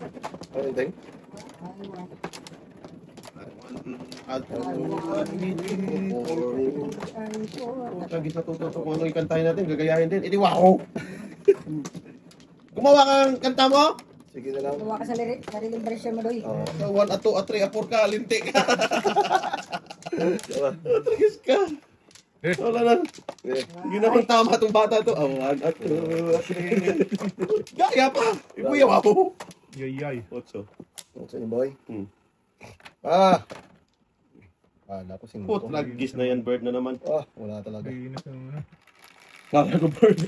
[SPEAKER 2] Ano ting?
[SPEAKER 4] Tagis na tututo kung ano yung kantahin natin, gagayahin din. Hindi, wow! Gumawa kang kanta mo?
[SPEAKER 2] Sige na lang.
[SPEAKER 3] Gawa ka sa sariling version mo doy.
[SPEAKER 4] Sa 1 at 2 at 3 at 4 ka, lintik ka. Tagis ka. Wala na. Ginawang tama itong bata to. 1 at 2 at 3. Gaya pa! Ibuyaw ako.
[SPEAKER 1] Yay.
[SPEAKER 4] 8.
[SPEAKER 2] Saan yung boy?
[SPEAKER 4] Hmm.
[SPEAKER 2] Ah! Kala ko
[SPEAKER 4] Put,
[SPEAKER 2] 5.
[SPEAKER 4] lagis na yan, bird na naman.
[SPEAKER 2] Wala talaga.
[SPEAKER 1] Binas ang ano.
[SPEAKER 4] Kala ko bird.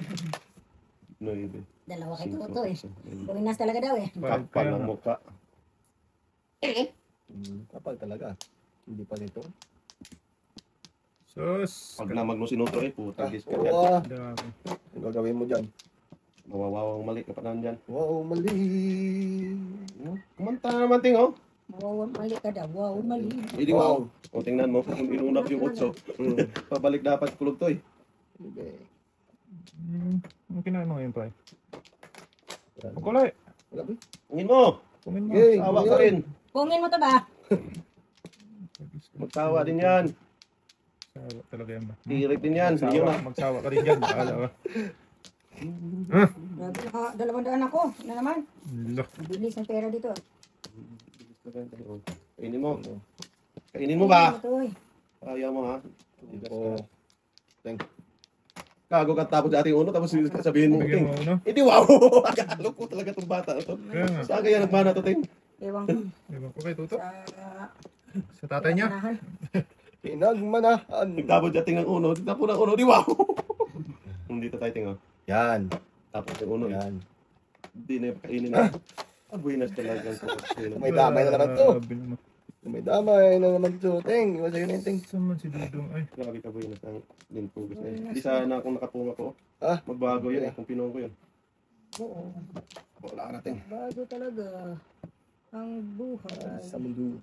[SPEAKER 4] No, ibe.
[SPEAKER 3] Dalawa kay Toto eh. Buminas talaga daw eh.
[SPEAKER 4] Kapal ng mukha.
[SPEAKER 2] Kapal talaga. Hindi pa nito.
[SPEAKER 1] Sus.
[SPEAKER 4] Pag namag mo sinuto eh, puta, gis ka dyan.
[SPEAKER 2] Wow.
[SPEAKER 1] Dami.
[SPEAKER 2] Ang gagawin mo dyan?
[SPEAKER 4] Mawawawang mali ka pa naman dyan.
[SPEAKER 2] Wow, mali.
[SPEAKER 4] Kumanta naman, ting, oh.
[SPEAKER 3] Wow, mali ka daw. Wow, mali.
[SPEAKER 4] Hindi wow. O, tingnan mo, kung inunap yung utso. Pabalik dapat kulog to, eh.
[SPEAKER 2] Okay.
[SPEAKER 1] Ang kinain mo ngayon, pre? Pagkulay.
[SPEAKER 2] Wala ba?
[SPEAKER 4] Tingin mo,
[SPEAKER 1] Kumin mo.
[SPEAKER 2] Okay.
[SPEAKER 4] tawa ka rin.
[SPEAKER 3] Pungin mo to ba?
[SPEAKER 4] Magtawa din yan.
[SPEAKER 1] Sawa talaga yan ba?
[SPEAKER 4] Tirik din yan. Hindi
[SPEAKER 1] Magsawa,
[SPEAKER 4] na.
[SPEAKER 1] magsawa ka rin dyan. Bahala ka.
[SPEAKER 3] Grabe, 200 ako. Na naman.
[SPEAKER 1] Lo.
[SPEAKER 3] Bilis ng pera dito.
[SPEAKER 4] Kainin mo. Kainin mo ba?
[SPEAKER 3] Pungin mo to, eh.
[SPEAKER 4] Ayaw mo, ha?
[SPEAKER 2] Oo.
[SPEAKER 4] Kago ka tapos dati uno, tapos sabihin mo,
[SPEAKER 1] Bigyan
[SPEAKER 4] ting.
[SPEAKER 1] mo ano?
[SPEAKER 4] Hindi, wow! Akalo ko talaga itong bata na to.
[SPEAKER 1] Kaya nga.
[SPEAKER 4] Saan kaya nagmana to, ting?
[SPEAKER 3] Ewan ko.
[SPEAKER 1] Ewan ko kay Tuto.
[SPEAKER 3] Sa...
[SPEAKER 1] Sa tatay niya.
[SPEAKER 3] Unahan.
[SPEAKER 2] Pinagmanahan.
[SPEAKER 4] Nagtapos dyan ting ang uno, nagtapos ng uno, di wow! Hindi to tayo, ting, oh.
[SPEAKER 2] Yan.
[SPEAKER 4] Tapos yung uno,
[SPEAKER 2] Yan.
[SPEAKER 4] hindi na yung kainin na. Buenas talaga.
[SPEAKER 2] May damay na naman to.
[SPEAKER 1] Grabe naman.
[SPEAKER 2] May damay na naman to. Ting, iwas sa'yo na yung ting.
[SPEAKER 1] Saan man si Dudong? Ay.
[SPEAKER 4] Grabe ka, buenas ng linpugos na yun. Di sana kung nakapunga ko,
[SPEAKER 2] Ah?
[SPEAKER 4] magbago yun eh, kung pinong ko yun.
[SPEAKER 3] Oo.
[SPEAKER 4] Wala natin.
[SPEAKER 3] Bago talaga. Ang buhay.
[SPEAKER 2] Sa mundo.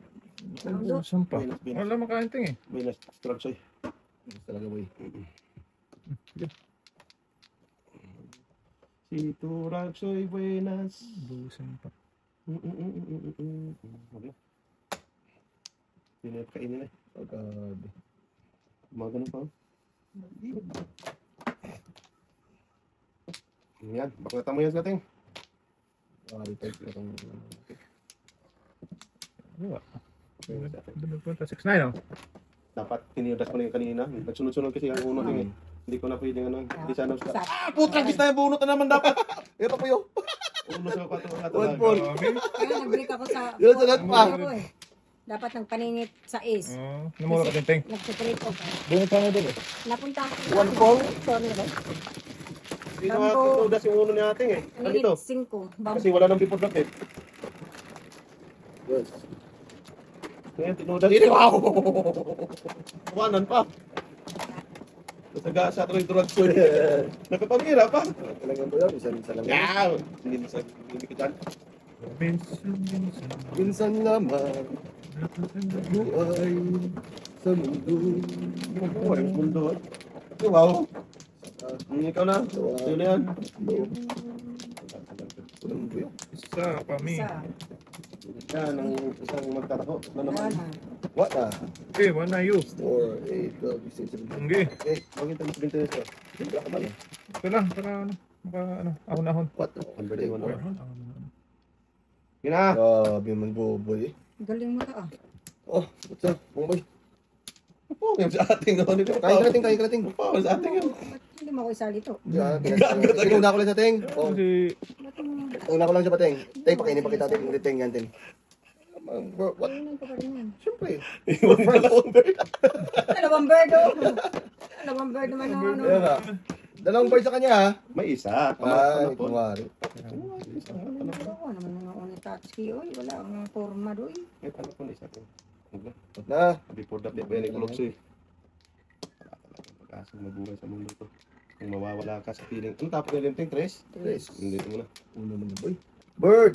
[SPEAKER 1] Saan pa?
[SPEAKER 4] Buenas, buenas.
[SPEAKER 1] Wala makain ting eh.
[SPEAKER 4] Buenas, Stragsoy.
[SPEAKER 2] Talaga, boy.
[SPEAKER 4] Si Turagsoy, buenas.
[SPEAKER 1] Busan pa.
[SPEAKER 4] Okay. Hindi na yung kainin eh.
[SPEAKER 2] Pagkabi.
[SPEAKER 4] Mga ganun pa. Yan, baklatan mo yan sa ating.
[SPEAKER 2] Pagkabi tayo.
[SPEAKER 1] Wala. Nagpunta 6'9" oh.
[SPEAKER 4] Dapat tiniudas ko na yung kanina. Nagsunod-sunod kasi ang uno din eh. Hindi ko na pwedeng ano. Hindi sana sa...
[SPEAKER 3] Sa-
[SPEAKER 4] Putra, kita yung bunot na naman dapat.
[SPEAKER 2] Ito po yun.
[SPEAKER 4] Uno sa
[SPEAKER 2] One point.
[SPEAKER 1] Grabe.
[SPEAKER 3] Kaya nag-break ako sa...
[SPEAKER 2] Yun, sa lahat pa.
[SPEAKER 3] Ako eh. Dapat ng paningit sa is.
[SPEAKER 1] Oh, namura ka din ting.
[SPEAKER 3] Nag-separate ako.
[SPEAKER 1] Bunot pa nga doon eh.
[SPEAKER 3] Napunta ako.
[SPEAKER 2] One point.
[SPEAKER 3] Sorry ba?
[SPEAKER 4] Hindi na tinudas yung uno ni ating eh. Ano
[SPEAKER 3] Paningit
[SPEAKER 4] dito?
[SPEAKER 3] 5. Bambo.
[SPEAKER 4] Kasi wala nang bipod na eh.
[SPEAKER 2] Yes.
[SPEAKER 4] Ngayon, tinudas. Hindi, wow! Kuwanan pa. Nasaga sa ito yung Turagsoy. Nakapamira pa.
[SPEAKER 2] Talagang po yun. Isa lang.
[SPEAKER 4] Yeah! Hindi mo sa... Hindi ka dyan.
[SPEAKER 1] Minsan.
[SPEAKER 2] Minsan lamang buhay sa mundo.
[SPEAKER 4] Oh, yung mundo. Wow! Ikaw na. Yun na yan.
[SPEAKER 1] Isa kami.
[SPEAKER 3] Isa.
[SPEAKER 4] Yan, ang isang magtatako na
[SPEAKER 3] Wala
[SPEAKER 4] naman.
[SPEAKER 3] na.
[SPEAKER 2] What na?
[SPEAKER 1] Okay, 1 na you.
[SPEAKER 2] 4, 8, 12, 16, 17.
[SPEAKER 1] Okay.
[SPEAKER 2] Eh,
[SPEAKER 4] Bakit ang pinteres ko?
[SPEAKER 2] siyempre ako ba na?
[SPEAKER 1] Ito lang. Para ano. Maka ano. Ahon-ahon.
[SPEAKER 2] What?
[SPEAKER 4] Number 1 na.
[SPEAKER 1] Ahon-ahon.
[SPEAKER 4] Yun na.
[SPEAKER 2] Grabe man boboy.
[SPEAKER 3] Galing mo ka ah.
[SPEAKER 2] Oh, what's up? Boboy.
[SPEAKER 4] Oo, yung sa ating.
[SPEAKER 2] Kain ka natin, kain ka natin.
[SPEAKER 4] Oo, sa ating yun.
[SPEAKER 3] Ba't hindi mo ako isali to?
[SPEAKER 2] Sinuna ko lang sa ting. Oh,
[SPEAKER 1] Kasi
[SPEAKER 2] una ko lang siya pa ting. Ting, pakainin pa kita ting. Ting yan ting. What?
[SPEAKER 3] Ano ka pa rin yan?
[SPEAKER 2] Siyempre.
[SPEAKER 4] Iwan ka lang, bird.
[SPEAKER 3] Dalawang bird oh. Dalawang bird naman oh, ano.
[SPEAKER 2] Kaya nga. Dalawang bird sa kanya ha.
[SPEAKER 4] May isa.
[SPEAKER 2] Ay, kumari.
[SPEAKER 3] Oo naman mga unitachki oy. Wala ang forma doy.
[SPEAKER 4] May panapon isa.
[SPEAKER 2] Na.
[SPEAKER 4] Before that, ba yan ikulokso eh. Wala talaga mag-asang mabuhay sa mundo to. Kung mawawala ka sa feeling. Ano tapos na yung ting? 3?
[SPEAKER 2] Tres.
[SPEAKER 4] Hindi mo na.
[SPEAKER 2] Uno naman boy. Bird.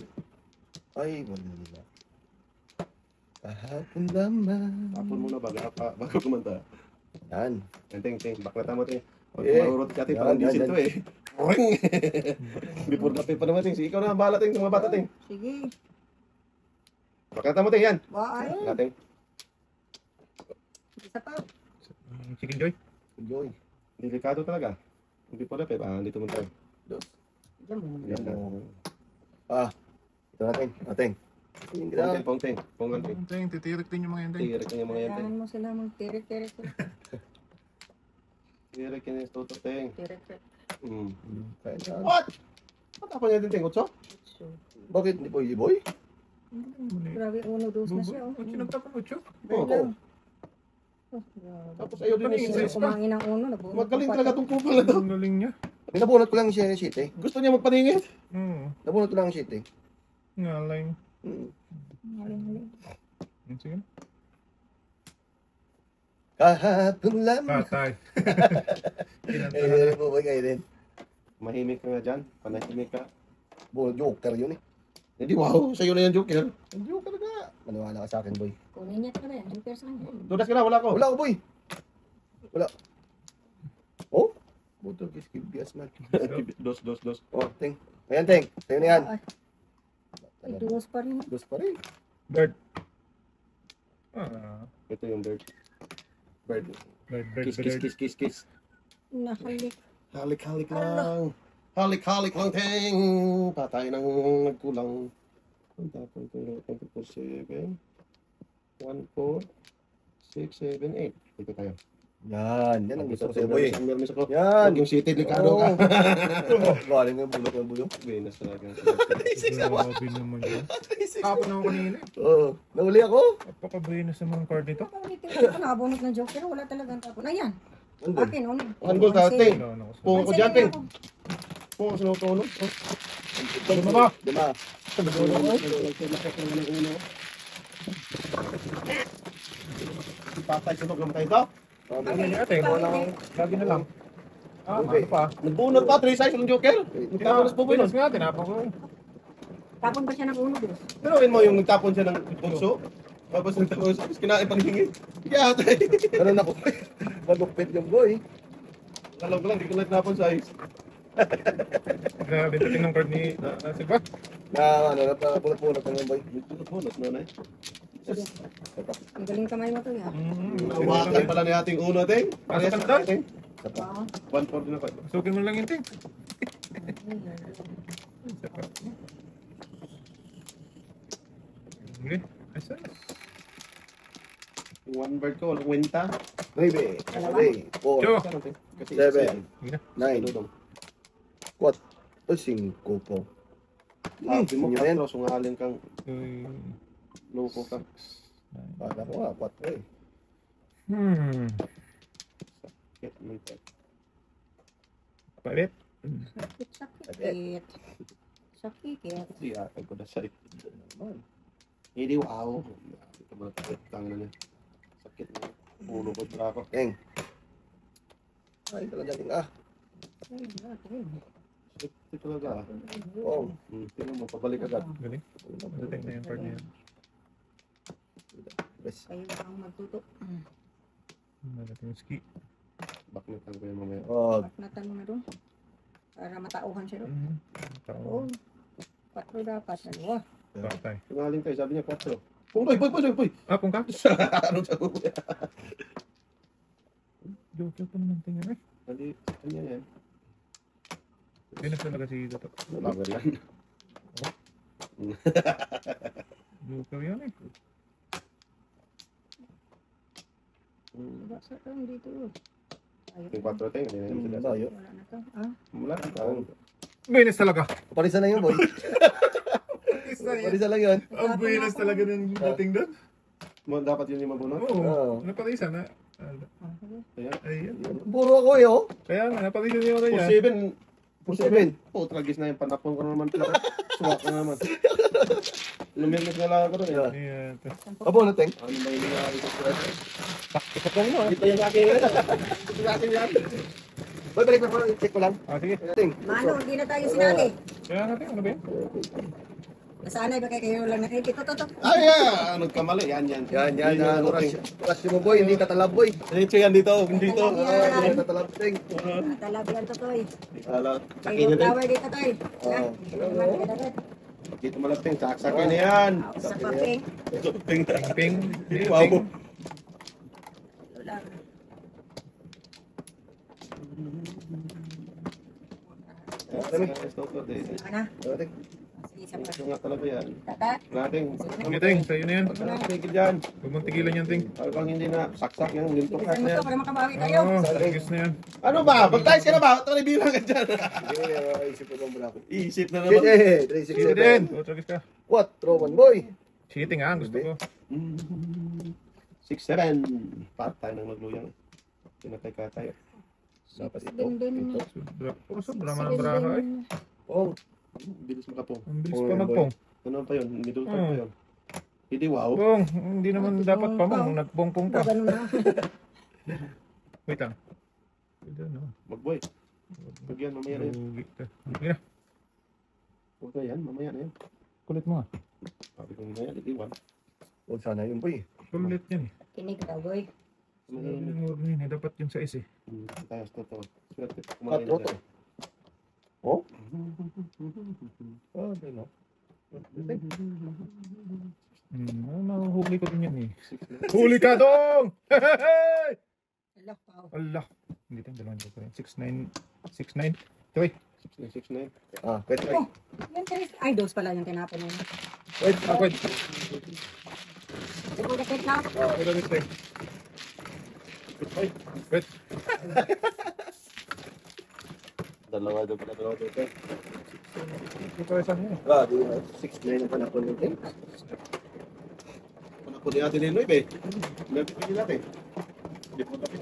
[SPEAKER 2] Ay, wala nila. Kahapon lamang.
[SPEAKER 4] Tapon mo na bago kumanta.
[SPEAKER 2] Yan.
[SPEAKER 4] Ting, baklata mo ting. Pag
[SPEAKER 2] Eh,
[SPEAKER 4] marurot ka ting,
[SPEAKER 2] yan,
[SPEAKER 4] parang
[SPEAKER 2] yan,
[SPEAKER 4] diesel
[SPEAKER 2] yan.
[SPEAKER 4] to eh. Ring! Before that, pa naman ting. Sige, ikaw na, bahala ting, mga bata ting.
[SPEAKER 3] Sige.
[SPEAKER 4] Baklata mo ting, yan.
[SPEAKER 3] Waay.
[SPEAKER 4] Nating.
[SPEAKER 3] Isa pa.
[SPEAKER 1] chicken joy.
[SPEAKER 2] Enjoy.
[SPEAKER 4] Delikado talaga. Hindi po dapat, dito mo tayo.
[SPEAKER 3] Diyan mo.
[SPEAKER 4] Yan na.
[SPEAKER 2] Ito natin. Natin.
[SPEAKER 4] Pongteng.
[SPEAKER 1] Ting, titirik din yung mga yan ting.
[SPEAKER 4] Tirik niya mga yan, ting.
[SPEAKER 3] Kailangan mo sila magtirik-tirik.
[SPEAKER 4] Tirik niya yung tutok, ting.
[SPEAKER 3] Tirik-tirik.
[SPEAKER 2] Kaya na.
[SPEAKER 4] What? Ba't ako niya din, ting? Utso?
[SPEAKER 3] So,
[SPEAKER 2] Bakit hindi boy? Boy?
[SPEAKER 3] grabe, 1, 2 na siya. Oh.
[SPEAKER 1] Ba't sinagtapan 8?
[SPEAKER 3] Bird lang.
[SPEAKER 4] Tapos ayaw din
[SPEAKER 3] Hindi
[SPEAKER 4] isa.
[SPEAKER 3] kumain ng uno. Nabunot
[SPEAKER 4] Magaling
[SPEAKER 3] ko pa
[SPEAKER 4] talaga
[SPEAKER 3] to.
[SPEAKER 4] tong kupal na to.
[SPEAKER 1] Ang galing niya.
[SPEAKER 2] Pinabunot ko lang siya shit eh.
[SPEAKER 4] Gusto niya magpaningit.
[SPEAKER 2] Nabunot ko lang shit eh.
[SPEAKER 1] Ngaling.
[SPEAKER 3] Maling-maling.
[SPEAKER 1] Sige.
[SPEAKER 2] Kahapon lang.
[SPEAKER 1] Patay.
[SPEAKER 2] Eh, boy kayo din.
[SPEAKER 4] Mahimik ka nga dyan. Panahimik ka.
[SPEAKER 2] Bunot joker yun eh.
[SPEAKER 4] Hindi, wow. Sa'yo na yan, Joker.
[SPEAKER 2] Joker ka. Maniwala ka sa akin boy.
[SPEAKER 3] Kunin niya talaga yan. Joker sa kanya.
[SPEAKER 4] Dudas ka na, wala ko.
[SPEAKER 2] Wala ko boy. Wala. Oh? Buto kiskibias man.
[SPEAKER 4] Dos.
[SPEAKER 2] Oh, ting. Ayan, ting. Sa'yo na yan.
[SPEAKER 3] Ay, duwas pa rin.
[SPEAKER 2] Dos pa rin.
[SPEAKER 1] Bird. Ah.
[SPEAKER 4] Ito yung bird.
[SPEAKER 2] Bird.
[SPEAKER 1] Bird.
[SPEAKER 4] Kiss.
[SPEAKER 3] Nahalik.
[SPEAKER 4] Halik lang. Halik lang, ting. Patay nang nagkulang. Ang tapon ko, 7, 1, 4, 6, 7, 8. Ito tayo.
[SPEAKER 2] Yan. Yan ang gusto ko sa'yo boy.
[SPEAKER 4] Ang meron ko.
[SPEAKER 2] Yan.
[SPEAKER 4] Huwag yung city, likado ka.
[SPEAKER 2] Galing yung bulok yung bulok.
[SPEAKER 4] Venus talaga.
[SPEAKER 1] Grabe naman yun. Kapon ako kanina.
[SPEAKER 2] Oo. Nahuli ako.
[SPEAKER 1] Napaka-brainless naman ang card nito.
[SPEAKER 3] Nakabunot ng joker. Wala talagang tapon. Ayan.
[SPEAKER 2] Andun.
[SPEAKER 3] Akin, uno.
[SPEAKER 4] Handball ta, ting.
[SPEAKER 1] Wala na ako sa...
[SPEAKER 4] Pungo ko dyan, ting. Pungo sa tulog.
[SPEAKER 1] Dumaba.
[SPEAKER 2] Diba?
[SPEAKER 4] Patay, sunog naman tayo ito.
[SPEAKER 1] Ano niya ate? Lagi na lang. Ah, ano pa?
[SPEAKER 4] Nagbunot pa, 3 size ng Joker. Nagtapunas po
[SPEAKER 1] Pinas
[SPEAKER 4] bunot.
[SPEAKER 1] nga, tinapon ko.
[SPEAKER 3] Tapon pa siya ng uno, Diyos.
[SPEAKER 4] Pero mo yung nagtapon siya ng bunso. Tapos nagtapon siya, tapos kinain pang hingin. Kaya ate.
[SPEAKER 2] Ganun ako. Malupit yung boy.
[SPEAKER 4] Alam ko lang, di ko na tinapon size.
[SPEAKER 1] Grabe, ito ng card ni... Nasig ba?
[SPEAKER 2] Na ano, napulot-pulot ng boy.
[SPEAKER 4] Bunot na na.
[SPEAKER 3] Ang galing kamay mo to, ya.
[SPEAKER 4] Nawakan pala ni ating uno, ting. Parehas
[SPEAKER 1] Asa
[SPEAKER 4] na
[SPEAKER 1] ka
[SPEAKER 4] ting.
[SPEAKER 3] Oo.
[SPEAKER 4] 1-4 din ako.
[SPEAKER 1] Sukin mo lang yung ting. Okay. Asa?
[SPEAKER 4] 1 bird ko, walang winta.
[SPEAKER 2] 9, 3, 4,
[SPEAKER 1] Yo!
[SPEAKER 2] 7,
[SPEAKER 1] Sige na.
[SPEAKER 2] 9, 4, 5 po.
[SPEAKER 4] Sabi mo,
[SPEAKER 2] Yan.
[SPEAKER 4] Petro, sungaling kang
[SPEAKER 1] Uy.
[SPEAKER 4] loko ka.
[SPEAKER 2] Bala ko nga, 4 eh.
[SPEAKER 4] Sakit mo ito.
[SPEAKER 1] Palit.
[SPEAKER 3] Sakit. Sakit.
[SPEAKER 4] Hindi, atag ko na siya. Hindi, wow. Ito mo na tangan na niya. Sakit mo. Ulo ko, drako.
[SPEAKER 2] Eng. Ay, talaga din ah.
[SPEAKER 4] Sakit talaga.
[SPEAKER 2] Oh.
[SPEAKER 4] Tingnan mo, pabalik agad.
[SPEAKER 1] Galing. Dating na yung card niya.
[SPEAKER 2] Bes.
[SPEAKER 3] Kayo ang magtuto.
[SPEAKER 1] Dating yung ski.
[SPEAKER 4] Back na tango yan mamaya.
[SPEAKER 2] Oh,
[SPEAKER 3] Natan mo na doon. Para matauhan siya doon. Oo.
[SPEAKER 1] Tao.
[SPEAKER 3] 4 dapat. Dalawa.
[SPEAKER 1] Patay.
[SPEAKER 4] Sungaling kayo, sabi niya 4. Boy!
[SPEAKER 1] Ah, kung ka?
[SPEAKER 4] Anong sabi mo yan?
[SPEAKER 1] Joker pa naman tingin eh.
[SPEAKER 4] Hindi, kanya yan.
[SPEAKER 1] Pinas talaga si Dito.
[SPEAKER 4] Lager yan.
[SPEAKER 1] Joker yan eh.
[SPEAKER 3] Basa lang dito. Ayun.
[SPEAKER 4] Yung 4 tayo, hindi na yung sila.
[SPEAKER 2] tayo.
[SPEAKER 3] Wala na to. Ah.
[SPEAKER 4] Wala, ang
[SPEAKER 1] Venus talaga.
[SPEAKER 2] Parisa na yun, boy. Parisa lang yun.
[SPEAKER 1] Ang Venus talaga ng dating doon.
[SPEAKER 4] dapat yun yung mabunot.
[SPEAKER 1] Oo. Napatisa na.
[SPEAKER 4] Ayan.
[SPEAKER 1] Ayun.
[SPEAKER 2] Puro ako eh, oh.
[SPEAKER 1] Kaya nga, napatisa niyo na
[SPEAKER 4] For
[SPEAKER 1] yan.
[SPEAKER 4] 7. Oh, tragis na yung panapon ko na naman pala. Suwak na naman. Lumirmis na lang ako doon. Eh.
[SPEAKER 1] Ayan.
[SPEAKER 2] Abo na, Teng.
[SPEAKER 4] Ano ba yung nangyari sa suwak?
[SPEAKER 1] Kapag mo
[SPEAKER 4] Ito yung aking Ito yung aking yan.
[SPEAKER 2] Boy, balik na pa. Check ko lang.
[SPEAKER 1] Ah, sige.
[SPEAKER 2] Teng.
[SPEAKER 3] Mano, hindi na tayo sinali.
[SPEAKER 1] Kaya natin, ano ba yan?
[SPEAKER 3] Nasanay ba kayo lang na ito.
[SPEAKER 4] Ay, nagkamali. Yan.
[SPEAKER 2] Yan. Oras mo, boy. Hindi tatalab, boy.
[SPEAKER 4] Dito yan, dito. Dito.
[SPEAKER 2] Hindi tatalab, Teng.
[SPEAKER 3] Talab yan to, Toy.
[SPEAKER 4] Ala,
[SPEAKER 3] Kayo
[SPEAKER 4] sakin na din.
[SPEAKER 3] flower dito, Toy.
[SPEAKER 2] Oo.
[SPEAKER 4] Dito malaping. Saksakin na yan.
[SPEAKER 3] Sa papeng.
[SPEAKER 4] Ping.
[SPEAKER 1] Ping.
[SPEAKER 4] Wow.
[SPEAKER 3] Wala. Ano? Sige, sa
[SPEAKER 4] Ito nga talaga yan.
[SPEAKER 3] Tata.
[SPEAKER 4] Nating.
[SPEAKER 1] Sige, Ting. Sa'yo na yan.
[SPEAKER 4] Tigil yan.
[SPEAKER 1] Huwag mong tigilan yan, Ting.
[SPEAKER 4] Parang hindi na saksak yan. Lintok
[SPEAKER 3] Bilisan
[SPEAKER 4] na
[SPEAKER 3] mo
[SPEAKER 4] yan.
[SPEAKER 3] to para makabawi tayo.
[SPEAKER 1] Oo, sagis na yan.
[SPEAKER 4] Ano ba? Magtayos ka na ba? Ito na bilang ka dyan.
[SPEAKER 2] Isip ko muna ako.
[SPEAKER 4] Isip na
[SPEAKER 2] Shit,
[SPEAKER 4] naman.
[SPEAKER 2] eh. 3,
[SPEAKER 1] Sige
[SPEAKER 2] 6,
[SPEAKER 1] din.
[SPEAKER 2] 7.
[SPEAKER 1] Oo, sagis ka.
[SPEAKER 2] 4, 1, boy.
[SPEAKER 1] Cheating ah, gusto ko.
[SPEAKER 2] 6-7. Patay ng magluyang. Pinatay ka tayo.
[SPEAKER 4] Dapat ito.
[SPEAKER 3] Dun.
[SPEAKER 4] Ito.
[SPEAKER 1] Sobra man ang braha eh.
[SPEAKER 2] Oh, bilis makapong.
[SPEAKER 1] Ang bilis
[SPEAKER 2] Oh,
[SPEAKER 1] pa
[SPEAKER 2] boy.
[SPEAKER 1] magpong.
[SPEAKER 2] Ano pa yun? Middle part pa yun. Hindi wow.
[SPEAKER 1] Pong, hindi naman dapat pa mong nagpong-pong pa.
[SPEAKER 3] Ganun na.
[SPEAKER 1] Wait lang. Ito no.
[SPEAKER 2] Magboy. Pag yan, mamaya na yan.
[SPEAKER 1] Lugi ka. Sige na.
[SPEAKER 2] Huwag na yan, mamaya na yan.
[SPEAKER 1] Kulit mo ah.
[SPEAKER 2] Sabi ko mamaya, itiwan.
[SPEAKER 4] Huwag sana yun, boy.
[SPEAKER 1] Kulit yan eh.
[SPEAKER 3] Kinig daw, boy.
[SPEAKER 1] Dapat yung size eh.
[SPEAKER 2] Tayo, to. Swerte.
[SPEAKER 4] Cut
[SPEAKER 2] Kumain
[SPEAKER 4] to.
[SPEAKER 2] na.
[SPEAKER 4] Oh? Ah, okay, no.
[SPEAKER 1] Nahuhuli ko din yan eh. Huli ka dong! Hey!
[SPEAKER 3] Hello, pao.
[SPEAKER 1] Allah. Hindi tayo dalawang joke rin. 6'9". 6'9". Choy.
[SPEAKER 2] 6-9.
[SPEAKER 4] Ah, pwede,
[SPEAKER 3] Oh, yan Tres. Ay, dos pala yung tinapon na yun.
[SPEAKER 1] Wait. Wait.
[SPEAKER 3] Ikaw na set na.
[SPEAKER 1] Wait a minute. Wait.
[SPEAKER 4] Dalawa doon pala, dalawa doon.
[SPEAKER 1] Ito isa niya eh.
[SPEAKER 4] Ah, di ba? 6'9 ang panapon yun, eh.
[SPEAKER 2] Panapon din natin ni Noy, be. Napipili natin. Hindi po natin.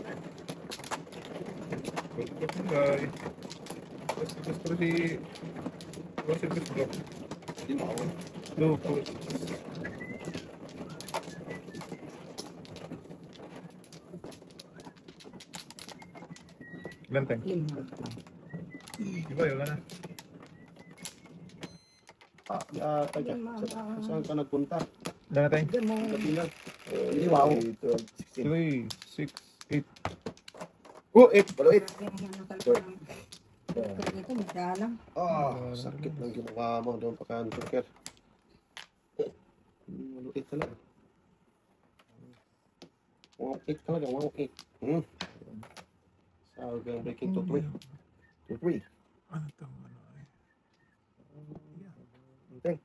[SPEAKER 1] Bye. Gusto si... Gusto si...
[SPEAKER 2] Hindi mo ako.
[SPEAKER 1] Look. Lanteng.
[SPEAKER 3] Lima.
[SPEAKER 1] Diba, wala na.
[SPEAKER 2] Taga. Saan ka nagpunta?
[SPEAKER 1] Wala na tayong.
[SPEAKER 2] Katina.
[SPEAKER 4] Hindi, wow. 16.
[SPEAKER 1] 3, 6, 8. Oh, 8.
[SPEAKER 4] Palo, 8.
[SPEAKER 3] Ito, magdalang.
[SPEAKER 2] Ah, sakit ng ginawa mo doon pa ka, Joker. Maluit talaga. 1-8 talaga, 1-8. Sa hanggang breaking to 3.
[SPEAKER 4] 2-3.
[SPEAKER 1] Ano ito? Ano eh?
[SPEAKER 4] Okay.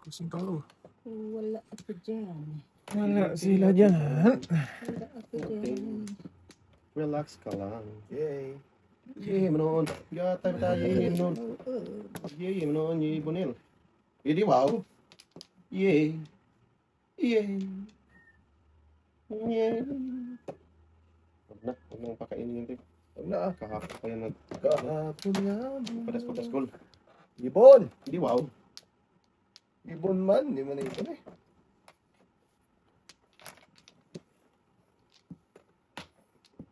[SPEAKER 1] Kusing tao.
[SPEAKER 3] Wala ako dyan.
[SPEAKER 1] Wala sila dyan.
[SPEAKER 3] Wala ako dyan.
[SPEAKER 2] Relax ka lang.
[SPEAKER 4] Yay.
[SPEAKER 2] Yay, manoon. Yatay tayo, yay, manoon. Yay, manoon, yay, bunil. Hindi, wow. Yay. Yay. Yay. Huwag na pakainin yun.
[SPEAKER 4] Huwag na.
[SPEAKER 2] Kahapon pa yan
[SPEAKER 4] Kahapon yan.
[SPEAKER 2] nagpadas-padas-kol.
[SPEAKER 4] Ibon.
[SPEAKER 2] Hindi, wow.
[SPEAKER 4] Ibon man. Hindi man na ibon, eh.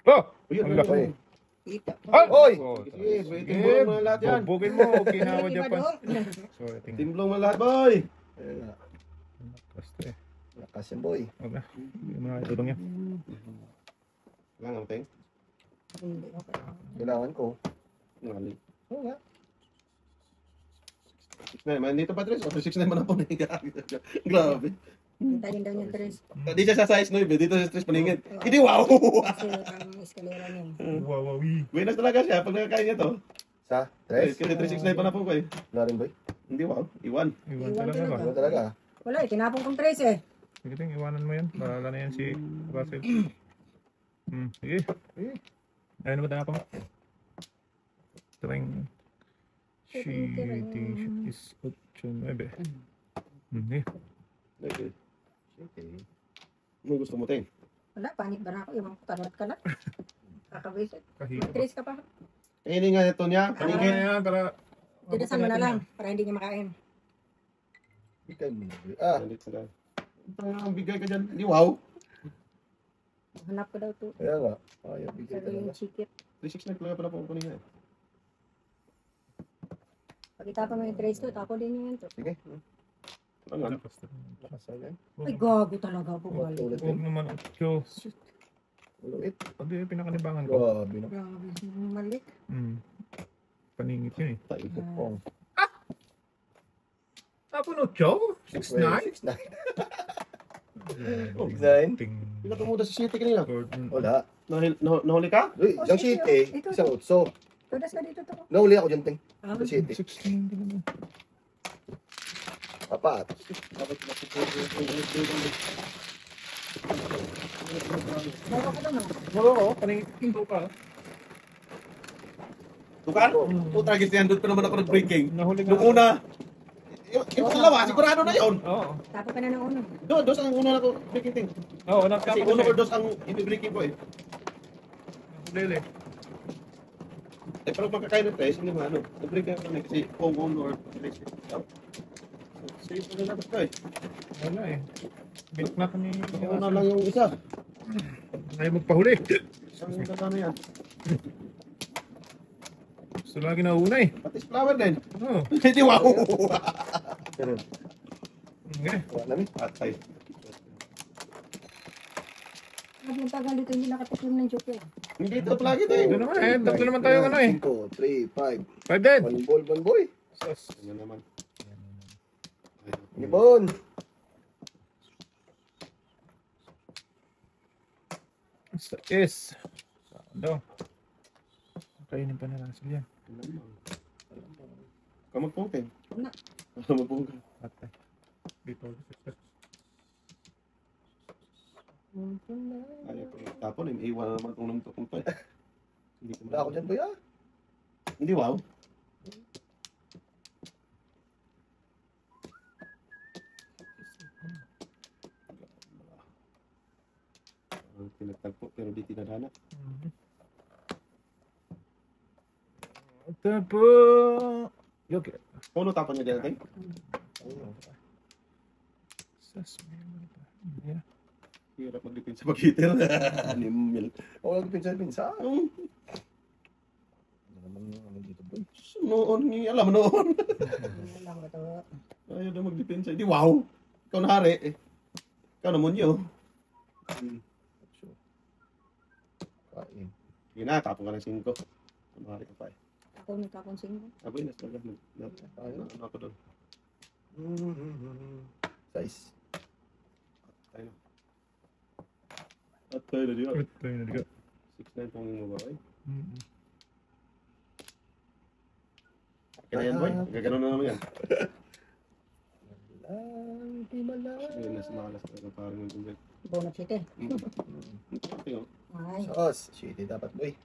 [SPEAKER 1] Oh!
[SPEAKER 2] Ayun,
[SPEAKER 1] Ang laki.
[SPEAKER 2] ayun.
[SPEAKER 3] Kita.
[SPEAKER 1] Ay!
[SPEAKER 4] Oy!
[SPEAKER 2] Sige, timblong mo na lahat yan.
[SPEAKER 1] Bubugin mo. Ginawa
[SPEAKER 3] Iba
[SPEAKER 1] dyan pa.
[SPEAKER 3] doon.
[SPEAKER 1] Sorry, tingnan.
[SPEAKER 2] Timblong mo na lahat, boy.
[SPEAKER 4] Ayun na.
[SPEAKER 1] Basta eh.
[SPEAKER 4] Lakas yan, boy.
[SPEAKER 1] Huwag na. Hindi mo na itulong yan.
[SPEAKER 2] Lang ang ting.
[SPEAKER 3] Hindi, okay.
[SPEAKER 4] Kailangan ko.
[SPEAKER 2] Ngali.
[SPEAKER 4] Oo nga.
[SPEAKER 2] 6-9. Man, dito pa, Tres. O, 6-9 man ako. Grabe.
[SPEAKER 3] Hintayin daw niya Tres.
[SPEAKER 2] Di siya sa size 9. Dito sa Tres paningin. Hindi, wow.
[SPEAKER 3] Kasi ang eskalera niya.
[SPEAKER 1] Wawawi.
[SPEAKER 2] Buenas talaga siya pag nakakain niya to.
[SPEAKER 4] Sa?
[SPEAKER 2] Tres.
[SPEAKER 4] Tres?
[SPEAKER 2] Kasi 369 pa na po ko eh.
[SPEAKER 4] Wala rin, boy.
[SPEAKER 2] Hindi, wow. Iwan.
[SPEAKER 1] Iwan
[SPEAKER 3] Iwan
[SPEAKER 1] talaga ba?
[SPEAKER 4] Wala talaga.
[SPEAKER 3] Wala eh, tinapon kong Tres eh.
[SPEAKER 1] Sige ting, iwanan mo yan. Bahala na yan si Russell. Sige. Ayun ba tapang? Tring. Shitting is 8-9. Hindi.
[SPEAKER 2] Okay. Ano gusto mo, Teng?
[SPEAKER 3] Wala, panik ba na ako? Iwan ko kalat-kalat. Kakabisit.
[SPEAKER 1] Kahit.
[SPEAKER 3] Mag-Tres ka pa.
[SPEAKER 2] Kainin nga ito niya.
[SPEAKER 1] Ano
[SPEAKER 2] Paningin.
[SPEAKER 1] na yan para...
[SPEAKER 3] Didasan mo na lang para hindi niya makain.
[SPEAKER 4] Ikay mo na, boy. Ah,
[SPEAKER 2] Ang bigay ka dyan. Hindi, wow.
[SPEAKER 3] Hanap ko daw to.
[SPEAKER 4] kaya nga. Ayaw, bigay
[SPEAKER 3] Sabi yung
[SPEAKER 4] talaga.
[SPEAKER 3] chikit.
[SPEAKER 2] 369 talaga pala po kanina.
[SPEAKER 3] Pag itapon mo yung Tres to, tapo din niya yun to.
[SPEAKER 4] Sige.
[SPEAKER 2] Ano nga?
[SPEAKER 4] Lakas yan.
[SPEAKER 3] Ay, gago talaga po.
[SPEAKER 4] Ulit, ulit.
[SPEAKER 1] Huwag naman. Kyo.
[SPEAKER 4] Ulit.
[SPEAKER 1] Pag pinakalibangan ko.
[SPEAKER 4] Grabe na.
[SPEAKER 3] Grabe, malik.
[SPEAKER 1] Paningit yun eh.
[SPEAKER 2] Tayo.
[SPEAKER 4] Oh.
[SPEAKER 1] Tapos no, Kyo? 6'9"?
[SPEAKER 4] 6'9".
[SPEAKER 1] Oh,
[SPEAKER 4] 6'9"?
[SPEAKER 2] Pila tumuda sa city kanina.
[SPEAKER 4] Wala.
[SPEAKER 2] Nahuli ka?
[SPEAKER 4] Uy,
[SPEAKER 3] Oh,
[SPEAKER 4] yung
[SPEAKER 3] sige,
[SPEAKER 4] city,
[SPEAKER 3] ito.
[SPEAKER 4] isang utso.
[SPEAKER 3] Tudas ka dito to.
[SPEAKER 4] Nahuli ako dyan, Ting.
[SPEAKER 3] Ah,
[SPEAKER 4] Sa city.
[SPEAKER 1] 6'9" din naman.
[SPEAKER 4] Apat.
[SPEAKER 3] bago ko naman.
[SPEAKER 1] Oo, paningit. Hinto ka.
[SPEAKER 2] Tukan? Putra, gis yan. Doon pa naman ako nag-breaking.
[SPEAKER 1] Nahuli ka.
[SPEAKER 2] Nung una,
[SPEAKER 4] Yung dalawa, sigurado na yun.
[SPEAKER 1] Oo.
[SPEAKER 3] Tapo ka na ng uno.
[SPEAKER 4] Dos ang una na ko breaking thing.
[SPEAKER 1] Oo,
[SPEAKER 4] Kasi
[SPEAKER 1] nagtapos
[SPEAKER 4] uno
[SPEAKER 1] siya.
[SPEAKER 4] or dos ang i-breaking ko eh.
[SPEAKER 1] Lili.
[SPEAKER 4] Eh, pero pagkakain ng tres, hindi mo ano. Nag-break ka kami kasi kung uno or tres. Safe na dapat ko eh.
[SPEAKER 1] Wala eh. Bit na kami.
[SPEAKER 4] Una lang yung isa.
[SPEAKER 1] Ayaw magpahuli.
[SPEAKER 4] Isang ganda na yan.
[SPEAKER 1] Gusto lagi na una eh.
[SPEAKER 4] Pati flower din.
[SPEAKER 1] Oo.
[SPEAKER 4] Hindi wow.
[SPEAKER 1] Okay.
[SPEAKER 2] Wala namin.
[SPEAKER 4] Patay.
[SPEAKER 3] Ang tagal dito hindi nakatikim ng joke eh.
[SPEAKER 4] Hindi ito palagi ito eh.
[SPEAKER 1] Ito naman eh. Tatlo naman tayo ano eh.
[SPEAKER 2] 5, 3, 5.
[SPEAKER 1] 5 dead.
[SPEAKER 2] One ball, one boy.
[SPEAKER 1] Sus.
[SPEAKER 4] Ano naman.
[SPEAKER 2] Ibon.
[SPEAKER 1] Sa is. Ano? Kainin pa na lang sila yan.
[SPEAKER 4] Kamagpungkin.
[SPEAKER 3] Wala.
[SPEAKER 4] Kamagpungkin.
[SPEAKER 1] Patay. Dito.
[SPEAKER 4] Ayaw ko tapon eh. Iwan na naman itong nagtutong to eh. Hindi ko
[SPEAKER 2] Wala ako dyan, boy, ah.
[SPEAKER 4] Hindi wow. Pinagtagpo pero di tinadhana.
[SPEAKER 1] Tapo. Okay.
[SPEAKER 4] Puno tapon niya dyan,
[SPEAKER 1] Sus. Yeah.
[SPEAKER 4] Hirap mag-depend sa pag-hitter. Animal.
[SPEAKER 2] Wala ko pinsan-pinsan. Ano naman yung ano dito, boy?
[SPEAKER 4] Noon niya, alam mo noon.
[SPEAKER 3] Wala ko ito.
[SPEAKER 4] Ayaw na mag-depend sa. Di wow. Ikaw na hari eh. Ikaw naman yun.
[SPEAKER 2] Kain.
[SPEAKER 4] Sige na, tapon ka ng 5. Kumari ka pa eh.
[SPEAKER 3] Ako nagkakonsing ko.
[SPEAKER 4] Aboy, nas talaga. Ano ako doon?
[SPEAKER 2] Size.
[SPEAKER 4] Tayo na. At tayo na diyo.
[SPEAKER 1] Tayo na diga.
[SPEAKER 4] 6'9" pong yung babae.
[SPEAKER 1] Mm-mm.
[SPEAKER 4] Kaya yan boy, gaganon na naman yan.
[SPEAKER 2] Di malang.
[SPEAKER 4] Ayun, nasa malas talaga parang yung tubig.
[SPEAKER 3] Bonus ito eh.
[SPEAKER 4] Ito yun,
[SPEAKER 3] Ay.
[SPEAKER 2] Sauce. Shitty dapat, boy.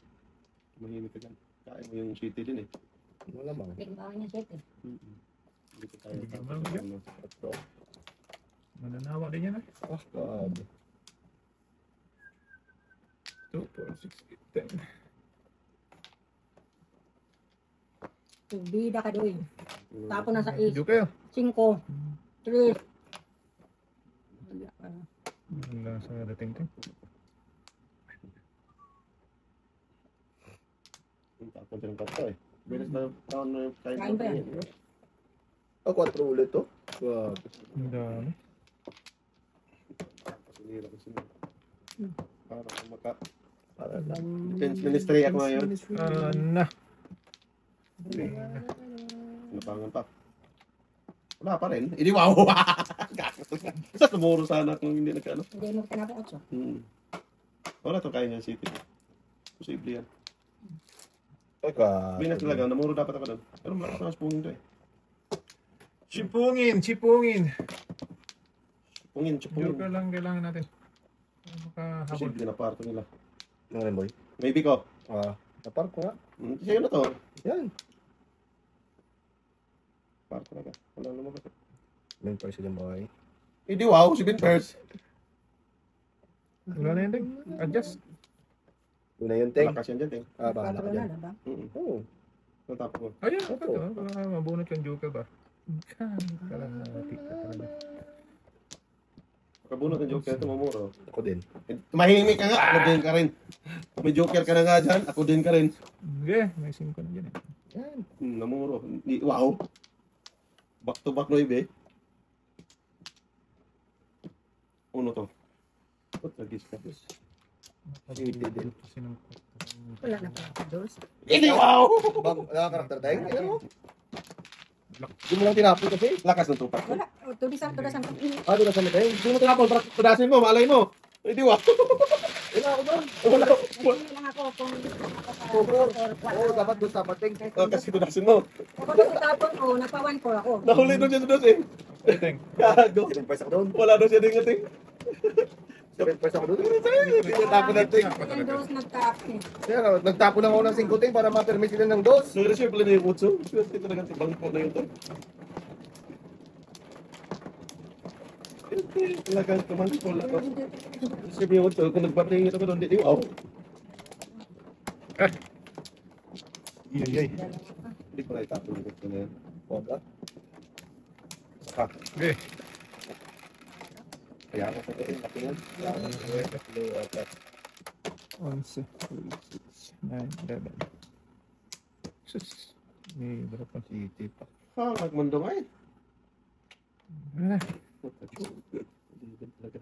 [SPEAKER 4] mahimik ka dyan. Kain mo yung city din eh.
[SPEAKER 2] Wala bang.
[SPEAKER 3] Tingnan niya siya eh.
[SPEAKER 4] Hindi ko tayo
[SPEAKER 1] Hindi ka
[SPEAKER 4] tapos.
[SPEAKER 1] ba,
[SPEAKER 4] Ano.
[SPEAKER 2] Ito.
[SPEAKER 1] Mananawa din yan eh.
[SPEAKER 2] Ah, grabe.
[SPEAKER 1] 2, 4, 6, 8, 10.
[SPEAKER 3] Bida ka doy. Tapo na sa is.
[SPEAKER 1] Medyo kayo.
[SPEAKER 3] 5. 3.
[SPEAKER 1] Wala sa dating ting.
[SPEAKER 4] Yung tapon din ng kapta eh. Bilis na taon na yung kain
[SPEAKER 3] Kain ba yan?
[SPEAKER 2] Ah, 4 ulit to. Grabe.
[SPEAKER 1] Ang dami.
[SPEAKER 4] Pasinira ko sila. Para kung maka...
[SPEAKER 2] Para lang.
[SPEAKER 4] Defense Ministry ako ngayon.
[SPEAKER 1] Na.
[SPEAKER 4] Napangan pa. Wala pa rin. Hindi wow! Sa tumuro sana kung hindi nagkano.
[SPEAKER 3] Hindi mo tinapos 8.
[SPEAKER 4] Wala itong kain niya city. Posible yan.
[SPEAKER 2] Ay, grabe.
[SPEAKER 4] Binas talaga, namuro dapat ako doon. Pero malakas na spungin to eh.
[SPEAKER 1] Chipungin, chipungin.
[SPEAKER 4] Spungin,
[SPEAKER 1] Joker
[SPEAKER 4] chupungin.
[SPEAKER 1] lang kailangan natin. Makahabol.
[SPEAKER 4] Posible na parto nila.
[SPEAKER 2] Ano rin, boy?
[SPEAKER 4] Maybe ko.
[SPEAKER 2] Ah, napark ko nga.
[SPEAKER 4] Sa'yo na to.
[SPEAKER 2] Yan.
[SPEAKER 4] Parto na ka. Wala naman ka.
[SPEAKER 2] Main person yung boy.
[SPEAKER 4] Hindi wow, si Ben Pers.
[SPEAKER 1] Wala na yan ting. Adjust.
[SPEAKER 2] Una yung tank.
[SPEAKER 4] Lakas yan dyan, ting.
[SPEAKER 2] Ah, bahala ka dyan.
[SPEAKER 3] ba?
[SPEAKER 2] Oo.
[SPEAKER 4] Natapos ko.
[SPEAKER 1] Ayun,
[SPEAKER 2] Opo.
[SPEAKER 1] ito. Baka mabunot yung Joker ba? Kalahati ka talaga.
[SPEAKER 4] Pagkabunot ng joker, ito mamuro.
[SPEAKER 2] Ako din.
[SPEAKER 4] Mahimik ka nga, ako din ka rin. Kung may joker ka na nga dyan, ako din ka rin.
[SPEAKER 1] Okay, may 5 na dyan eh.
[SPEAKER 2] Yan.
[SPEAKER 4] Namuro. Wow. Back to back no ibe. Uno to. Ba't nagis ka?
[SPEAKER 2] Hindi din.
[SPEAKER 3] Wala na pala. Dos.
[SPEAKER 4] Hindi wow!
[SPEAKER 2] Bang, karakter tayo. Ayan mo. Hindi mo lang tinapon kasi.
[SPEAKER 4] Lakas ng tupak.
[SPEAKER 3] Wala. Tulisan.
[SPEAKER 2] Ah, doon na sa matay.
[SPEAKER 4] Hindi mo tinapon, para tudasin mo, malay mo. Hindi wow.
[SPEAKER 2] Wala ako doon.
[SPEAKER 4] Wala.
[SPEAKER 3] Nagpili lang ako kung
[SPEAKER 2] Oo, dapat doon sa pating.
[SPEAKER 4] Kasi tudasin mo.
[SPEAKER 3] Ako doon itapon ko, nagpa-1 4 ako.
[SPEAKER 4] Nahuli doon siya sa dos eh.
[SPEAKER 1] Ting.
[SPEAKER 4] Gago.
[SPEAKER 2] 7 points ako doon.
[SPEAKER 4] Wala doon siya dingating.
[SPEAKER 2] 7 points ako doon.
[SPEAKER 4] Hindi niya tapon natin.
[SPEAKER 3] Yung dos nagtap eh.
[SPEAKER 2] Kaya nagtapo lang ako ng 5 ting para ma-permit sila ng dos.
[SPEAKER 4] Nag-reserve pala niya yung utso. Swerte talaga tibang po na yun to.
[SPEAKER 2] Talagang kumangkol ako. Sabi yung utol, kung nagpatingin ako doon, di wow.
[SPEAKER 1] Yay.
[SPEAKER 2] Hindi ko na itapon yung utol na yan. Huwag ka. Saka.
[SPEAKER 1] Okay.
[SPEAKER 2] Kaya ako sa ito, laki yan.
[SPEAKER 1] 11, 9, 11. Sus. May drop pa.
[SPEAKER 2] City pa. Ha, magmundo nga eh.
[SPEAKER 1] Ano na?
[SPEAKER 2] Talaga.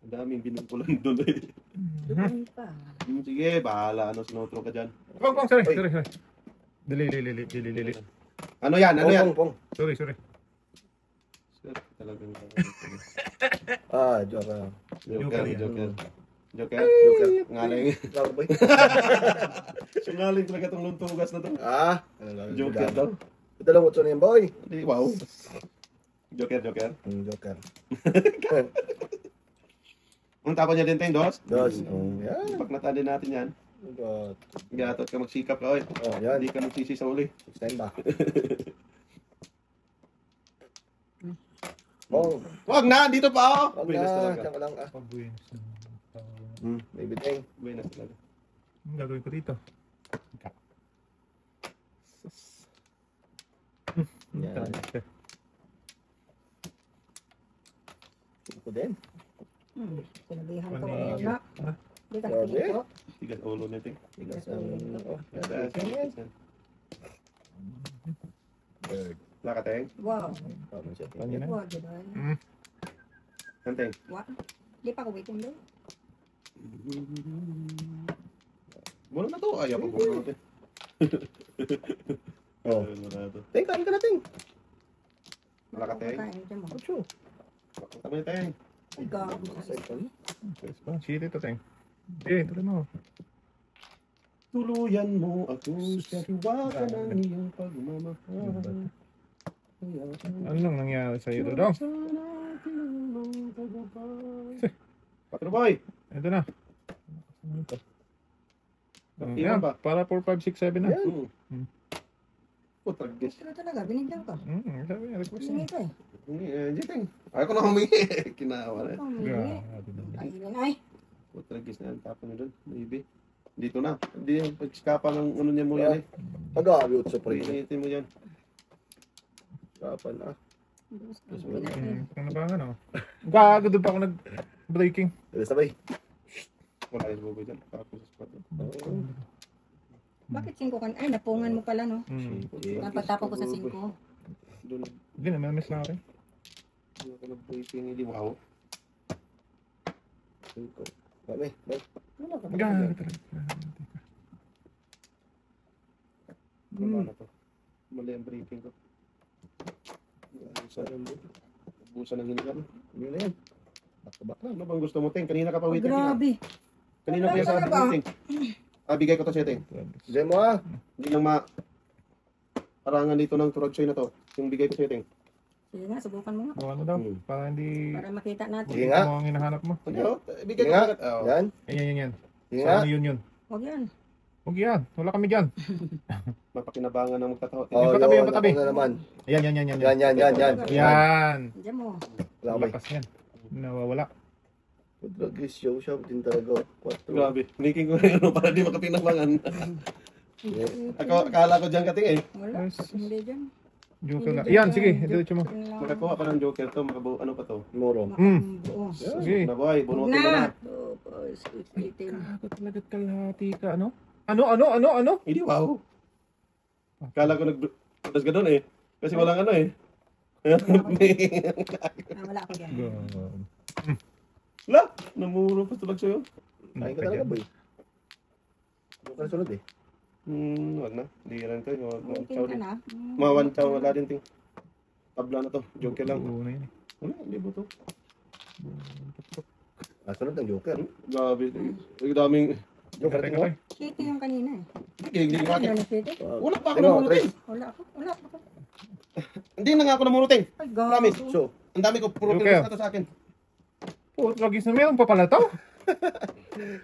[SPEAKER 2] Ang daming binungkulan doon eh.
[SPEAKER 3] Doon pa.
[SPEAKER 2] Sige, bahala. Ano, sinutro ka dyan.
[SPEAKER 1] Pong, sorry. Dili.
[SPEAKER 2] Ano yan? Ano yan?
[SPEAKER 4] Pong.
[SPEAKER 1] Sorry.
[SPEAKER 2] Sir, talagang
[SPEAKER 4] Joker.
[SPEAKER 2] Joker. Joker.
[SPEAKER 4] Joker.
[SPEAKER 2] Ngaling.
[SPEAKER 4] Flower boy.
[SPEAKER 2] Singaling talaga itong luntugas na to. Joker
[SPEAKER 4] Joker
[SPEAKER 2] daw.
[SPEAKER 4] Ito lang utso na yan, boy.
[SPEAKER 2] Hindi, wow. Joker.
[SPEAKER 4] Joker.
[SPEAKER 2] Ang tapon niya din tayo, dos.
[SPEAKER 4] Dos. Yan.
[SPEAKER 2] Pag natali natin yan,
[SPEAKER 4] God.
[SPEAKER 2] gatot ka magsikap ka, oy.
[SPEAKER 4] Yan.
[SPEAKER 2] Hindi ka magsisi sa uli.
[SPEAKER 4] Stand back. Pong.
[SPEAKER 2] Wag na, dito pa oh.
[SPEAKER 4] Wag
[SPEAKER 2] Buenas
[SPEAKER 4] na.
[SPEAKER 2] talaga.
[SPEAKER 4] Diyan ka lang.
[SPEAKER 1] Pabuenas na.
[SPEAKER 4] Baby Teng.
[SPEAKER 2] Buenas talaga.
[SPEAKER 1] Ang gagawin ko dito?
[SPEAKER 4] Yan. Ito din.
[SPEAKER 3] Sinabihan ko
[SPEAKER 1] Pani-
[SPEAKER 3] ngayon na.
[SPEAKER 1] Ah?
[SPEAKER 3] Di ka
[SPEAKER 4] Grabe.
[SPEAKER 3] tingin ko.
[SPEAKER 2] Tigas ulo nito.
[SPEAKER 4] Tigas ang... Bird.
[SPEAKER 2] Lakateng.
[SPEAKER 3] Wow.
[SPEAKER 4] Tama siya.
[SPEAKER 1] Pani na?
[SPEAKER 3] Wow, di ba?
[SPEAKER 2] Kanteng.
[SPEAKER 3] Wow. Di pa ko waiting doon.
[SPEAKER 2] Muna na to. Ayaw pa buka natin. Muna na to.
[SPEAKER 4] Teng, kain ka na, Teng.
[SPEAKER 2] Lakateng.
[SPEAKER 3] Kain dyan mo.
[SPEAKER 4] Ocho.
[SPEAKER 2] Tama na tayo.
[SPEAKER 3] Ay, gago.
[SPEAKER 1] Yes ba? Chili to, Teng. Okay, tuloy mo.
[SPEAKER 2] Tuluyan mo ako sa hiwaga ng iyong pagmamahal.
[SPEAKER 1] Ano lang nangyari sa iyo, Dodong?
[SPEAKER 2] Patro boy!
[SPEAKER 1] Ito na. Ito.
[SPEAKER 2] Iwan
[SPEAKER 1] Yan,
[SPEAKER 2] ba?
[SPEAKER 1] para 4, 5, 6, 7 na.
[SPEAKER 2] Putragis.
[SPEAKER 3] Pero talaga, binigyan ka.
[SPEAKER 1] Sabi niya, request
[SPEAKER 3] Hingi
[SPEAKER 1] niya.
[SPEAKER 3] ko eh.
[SPEAKER 2] Jiteng. Ayaw ko na humingi. Kinawa na.
[SPEAKER 3] Ikaw humingi.
[SPEAKER 1] Grabe naman.
[SPEAKER 3] Kainin ay.
[SPEAKER 2] Putragis na yan. Tapon nyo doon. Maybe. Dito na. Hindi yung pagskapa ng ano niya mo yan eh.
[SPEAKER 4] Pag-aabi utso pre.
[SPEAKER 2] Paginitin mo yan.
[SPEAKER 4] Kapan na.
[SPEAKER 1] Ano ba ano? Gago doon pa ako nag-breaking.
[SPEAKER 4] Dali sabay.
[SPEAKER 2] Wala yung bubo dyan. Tapos sa spot.
[SPEAKER 3] Bakit 5 ka? Ay, napungan mo pala, no? Napatapon ko sa 5.
[SPEAKER 2] Doon.
[SPEAKER 1] Hindi, namamiss lang ako eh.
[SPEAKER 2] Hindi ako nag-breaking. Hindi wow.
[SPEAKER 4] Kami.
[SPEAKER 3] Wala ka.
[SPEAKER 1] Gago talaga.
[SPEAKER 2] Wala na to. Mali ang breaking ko. Busa ng hinigan.
[SPEAKER 4] Hindi na yan. Back to back na.
[SPEAKER 2] Ano bang gusto mo, Teng? Kanina ka pa
[SPEAKER 3] Oh,
[SPEAKER 2] waiting.
[SPEAKER 3] grabe.
[SPEAKER 2] Kanina pa yung sabi
[SPEAKER 3] Talaga?
[SPEAKER 2] mo, Teng. Bigay ko to sa'yo, Teng.
[SPEAKER 4] Diyan mo ah.
[SPEAKER 2] Hindi lang parangan dito ng turag na to. Yung bigay ko sa'yo, Teng.
[SPEAKER 3] Sige nga, subukan mo nga.
[SPEAKER 1] Ano daw? Para hindi...
[SPEAKER 3] Para makita natin.
[SPEAKER 4] Sige nga.
[SPEAKER 1] Mo ang hinahanap mo.
[SPEAKER 2] Bigay ko
[SPEAKER 4] Nga.
[SPEAKER 2] agad. Oh.
[SPEAKER 4] Yan.
[SPEAKER 1] Yan.
[SPEAKER 4] Sige
[SPEAKER 1] Sa
[SPEAKER 4] nga.
[SPEAKER 1] ano yun?
[SPEAKER 3] Huwag yan.
[SPEAKER 1] Huwag yan. Wala kami dyan.
[SPEAKER 2] Mapakinabangan ng magtatawa.
[SPEAKER 1] Yung patabi, yung patabi.
[SPEAKER 4] Ako na naman.
[SPEAKER 1] Yan.
[SPEAKER 4] Yan.
[SPEAKER 1] Yan.
[SPEAKER 3] Diyan mo.
[SPEAKER 4] Wala ko ba?
[SPEAKER 1] Lakas yan. Nawawala.
[SPEAKER 4] Drug show shop din talaga.
[SPEAKER 2] Grabe. Niking ko rin para di makapinabangan. Akala ko dyan kating eh.
[SPEAKER 3] Wala.
[SPEAKER 1] Yes.
[SPEAKER 3] Hindi dyan.
[SPEAKER 1] Joker lang. Yan, sige. Diretso mo.
[SPEAKER 2] Makakuha pa ng joker to. Ano pa to?
[SPEAKER 4] Moro.
[SPEAKER 3] Oo.
[SPEAKER 1] Sige.
[SPEAKER 2] Na boy, bunutin mo na.
[SPEAKER 3] Na. 2, 4, 6, 18.
[SPEAKER 1] Gago talaga kalahati ka. Ano?
[SPEAKER 2] Hindi wow. Akala ko nagdas ka doon eh. Kasi walang ano eh.
[SPEAKER 3] Wala ako dyan.
[SPEAKER 2] La, namuro pa tulag sa'yo.
[SPEAKER 4] Kain ka talaga boy. Ano ka sunod eh?
[SPEAKER 2] Wag na. Hindi rin to.
[SPEAKER 3] Waiting
[SPEAKER 2] Chow
[SPEAKER 3] ka
[SPEAKER 2] din.
[SPEAKER 3] na.
[SPEAKER 2] Mga one chow wala din ting. Tabla na to. Joker lang.
[SPEAKER 1] Oo na yun.
[SPEAKER 2] Wala, hindi ba to?
[SPEAKER 4] Sunod ang Joker.
[SPEAKER 2] Grabe. Ang daming...
[SPEAKER 4] Joker
[SPEAKER 1] Teka,
[SPEAKER 4] mo.
[SPEAKER 1] teka.
[SPEAKER 3] City yung kanina eh.
[SPEAKER 2] Hindi
[SPEAKER 3] Ano
[SPEAKER 2] ka.
[SPEAKER 3] na city?
[SPEAKER 2] Wala pa ako
[SPEAKER 4] Tingnan mo,
[SPEAKER 2] namuruting.
[SPEAKER 3] Wala ako.
[SPEAKER 2] Hindi na nga ako namuruting.
[SPEAKER 3] Ay, gago.
[SPEAKER 2] Promise.
[SPEAKER 4] So,
[SPEAKER 2] Ang dami ko puro
[SPEAKER 1] Joker.
[SPEAKER 2] kilos na to sa akin.
[SPEAKER 1] Puro tragis na meron pa pala to.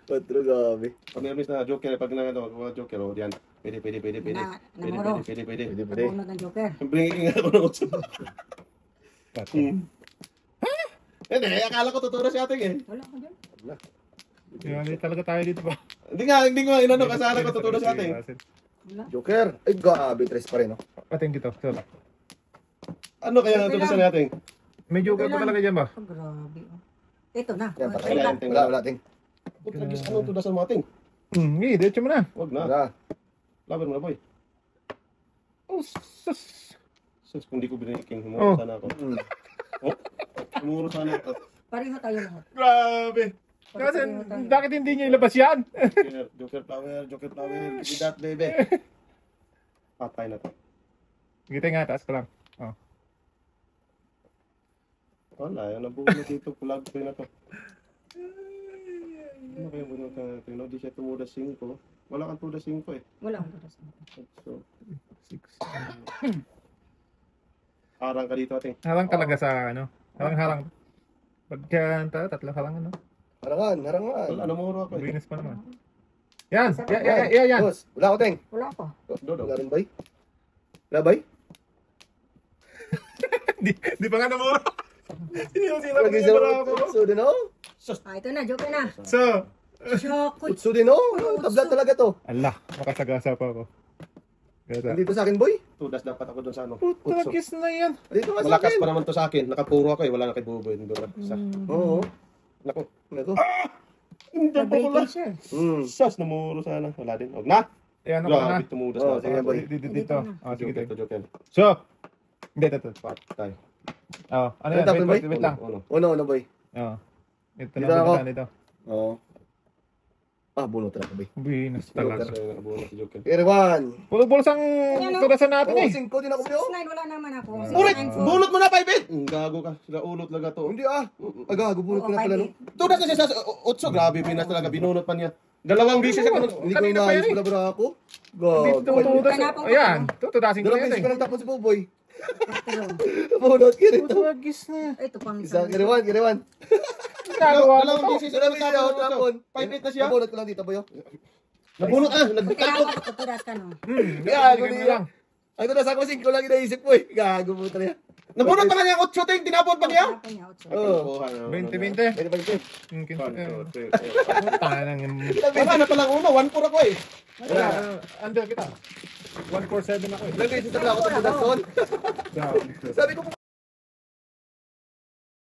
[SPEAKER 4] patro gabi.
[SPEAKER 2] Pag nirmis na joker, pag na mga joker, o diyan. Pwede.
[SPEAKER 3] Namuro.
[SPEAKER 2] Pwede.
[SPEAKER 4] Pwede.
[SPEAKER 3] Nabunod ng Joker.
[SPEAKER 2] Bringing nga ako ng utso.
[SPEAKER 4] Hindi, akala ko tuturo si ating eh.
[SPEAKER 3] Wala ko dyan.
[SPEAKER 1] Yan, hindi talaga tayo dito ba?
[SPEAKER 4] Hindi ko inano kasala ko tuturo si ating.
[SPEAKER 3] Wala.
[SPEAKER 2] Joker. Ay, grabe, 3 pa rin, no?
[SPEAKER 1] Pating dito. So,
[SPEAKER 4] Ano kaya ang tuturo sa ating?
[SPEAKER 1] may joker pa talaga dyan ba?
[SPEAKER 3] Oh, grabe. Oh. Ito na.
[SPEAKER 2] Yan, patay
[SPEAKER 3] Wait
[SPEAKER 2] na.
[SPEAKER 3] lang.
[SPEAKER 2] Wala, ting.
[SPEAKER 4] Putragis, anong tudasan mo ating?
[SPEAKER 1] Hindi, diretso mo na.
[SPEAKER 4] Wag na.
[SPEAKER 2] Wala.
[SPEAKER 4] Laban mo na, boy.
[SPEAKER 1] Oh, sus.
[SPEAKER 4] Sus, kung di ko biniking,
[SPEAKER 1] Oh.
[SPEAKER 4] humuro sana ako.
[SPEAKER 2] Hmm.
[SPEAKER 4] Oh, humuro sana ako.
[SPEAKER 3] Pareho tayo lahat.
[SPEAKER 1] Grabe. Kasi,
[SPEAKER 3] Pareho tayo.
[SPEAKER 1] bakit hindi niya ilabas yan?
[SPEAKER 4] Joker flower, Joker flower. Give me that, baby. Patay na to.
[SPEAKER 1] Gitay nga, taas ko lang.
[SPEAKER 4] Wala, yung nabuo na dito, pulag ko na to. Ano kaya bunot ka natin? No? Di siya tumuda 5. Wala kang tuda 5 eh.
[SPEAKER 3] Wala akong turas.
[SPEAKER 4] So,
[SPEAKER 1] 6.
[SPEAKER 4] harang ka dito ating.
[SPEAKER 1] Harang talaga sa ano? Harang-harang. Pagka tatlo harang ano?
[SPEAKER 2] Harangan, harangan.
[SPEAKER 4] Wala, namuro ako eh.
[SPEAKER 1] Mabilis pa naman. Yan! Yan!
[SPEAKER 2] Boss, wala ko, ting.
[SPEAKER 3] Wala pa.
[SPEAKER 4] Dodo.
[SPEAKER 2] Wala rin, bay? Wala, bay?
[SPEAKER 1] Di pa nga namura. Sino
[SPEAKER 2] Lagi sa utso din, oh.
[SPEAKER 3] Ah, ito na. Joke na.
[SPEAKER 1] So,
[SPEAKER 3] Shokut.
[SPEAKER 2] Utso din, oh. Tablat talaga to.
[SPEAKER 1] ala, makasagasa pa ako. Gata.
[SPEAKER 2] Dito sa akin, boy.
[SPEAKER 4] Tudas dapat ako doon sa ano.
[SPEAKER 1] Putagis na yan.
[SPEAKER 2] Dito ka sa
[SPEAKER 4] Malakas
[SPEAKER 2] akin.
[SPEAKER 4] pa naman to sa akin. Nakapuro ako eh. Wala na kay Buboy. Isa.
[SPEAKER 2] Oo.
[SPEAKER 4] Naku.
[SPEAKER 2] Ito.
[SPEAKER 4] Hindi pa pala.
[SPEAKER 3] Nag-breaking siya.
[SPEAKER 2] Hmm.
[SPEAKER 4] Sas, namuro sana. Wala din. Huwag na.
[SPEAKER 1] Yan, ano ka na?
[SPEAKER 4] Grabe, tumudas
[SPEAKER 2] Oh,
[SPEAKER 4] na.
[SPEAKER 2] sige, boy.
[SPEAKER 1] Dito. Ah, sige,
[SPEAKER 4] Joker
[SPEAKER 1] tayo.
[SPEAKER 4] to Joker.
[SPEAKER 1] So, hindi, ito.
[SPEAKER 4] Patay.
[SPEAKER 1] Oh, ano
[SPEAKER 2] Ano
[SPEAKER 1] yan?
[SPEAKER 2] tapon, boy?
[SPEAKER 1] Wait lang.
[SPEAKER 4] Ano?
[SPEAKER 2] Ano, boy?
[SPEAKER 1] Oh. Ito
[SPEAKER 2] Dito
[SPEAKER 1] na
[SPEAKER 2] ako.
[SPEAKER 1] ako. Dito.
[SPEAKER 2] Oo. Ah, bunot talaga, boy.
[SPEAKER 1] Binas talaga.
[SPEAKER 4] Kasi nabuo na si Joker.
[SPEAKER 2] Kiriwan.
[SPEAKER 1] Puro-puros ang
[SPEAKER 3] Ano?
[SPEAKER 1] turasan natin
[SPEAKER 2] Oo,
[SPEAKER 1] eh.
[SPEAKER 2] 5 din ako, boy.
[SPEAKER 3] 6-9, wala naman ako.
[SPEAKER 4] Ulit!
[SPEAKER 3] 6-9-4.
[SPEAKER 4] Bunot mo na 5 eh! Gago ka. Sila ulot laga to.
[SPEAKER 2] Hindi ah. Agago, bunot ko na pala, no?
[SPEAKER 4] Tudas na siya sa 8. Grabe, pinas talaga. Binunot pa niya. Dalawang beses siya kanong...
[SPEAKER 2] Hindi ko
[SPEAKER 1] Kanina pa
[SPEAKER 2] inaayos
[SPEAKER 1] yan eh.
[SPEAKER 2] pala ako.
[SPEAKER 1] Dito
[SPEAKER 2] Gago.
[SPEAKER 1] tutudas.
[SPEAKER 3] Hanapang ko
[SPEAKER 1] Ayan,
[SPEAKER 3] to.
[SPEAKER 1] tutudasin ko
[SPEAKER 2] Dalawang
[SPEAKER 1] yan
[SPEAKER 2] beses
[SPEAKER 1] eh.
[SPEAKER 2] ko lang tapos si Buboy.
[SPEAKER 3] Ito.
[SPEAKER 2] Bunot, kiri.
[SPEAKER 1] Putagis na yan.
[SPEAKER 3] Ito pang
[SPEAKER 2] Isa, kiriwan, kiriwan.
[SPEAKER 1] Ginagawa mo
[SPEAKER 4] Dalawang
[SPEAKER 1] to.
[SPEAKER 4] beses
[SPEAKER 2] Dalawang beses ako tapon.
[SPEAKER 4] 5-8 na siya.
[SPEAKER 2] Nabunot ko lang dito, boy.
[SPEAKER 4] Nabunot ah!
[SPEAKER 3] Kailangan
[SPEAKER 4] Nagtakot!
[SPEAKER 3] ko tuturas ka, no?
[SPEAKER 2] Gago
[SPEAKER 1] Ganun
[SPEAKER 2] niya.
[SPEAKER 1] lang.
[SPEAKER 2] Ay, ito nasa ako 5 lang inaisip ko eh. Gago mo talaga.
[SPEAKER 4] Nabunot pa nga niya 8 ting! Tinapon pa niya!
[SPEAKER 3] Hanapan niya, otso.
[SPEAKER 2] Oo.
[SPEAKER 1] 20-20.
[SPEAKER 2] Pwede ba ito?
[SPEAKER 1] Tanang yung...
[SPEAKER 4] Tama na palang uno, 1-4 ako eh.
[SPEAKER 1] Under kita. 147 ako eh.
[SPEAKER 2] Ilang beses na pala ako sa Budason. Sabi ko,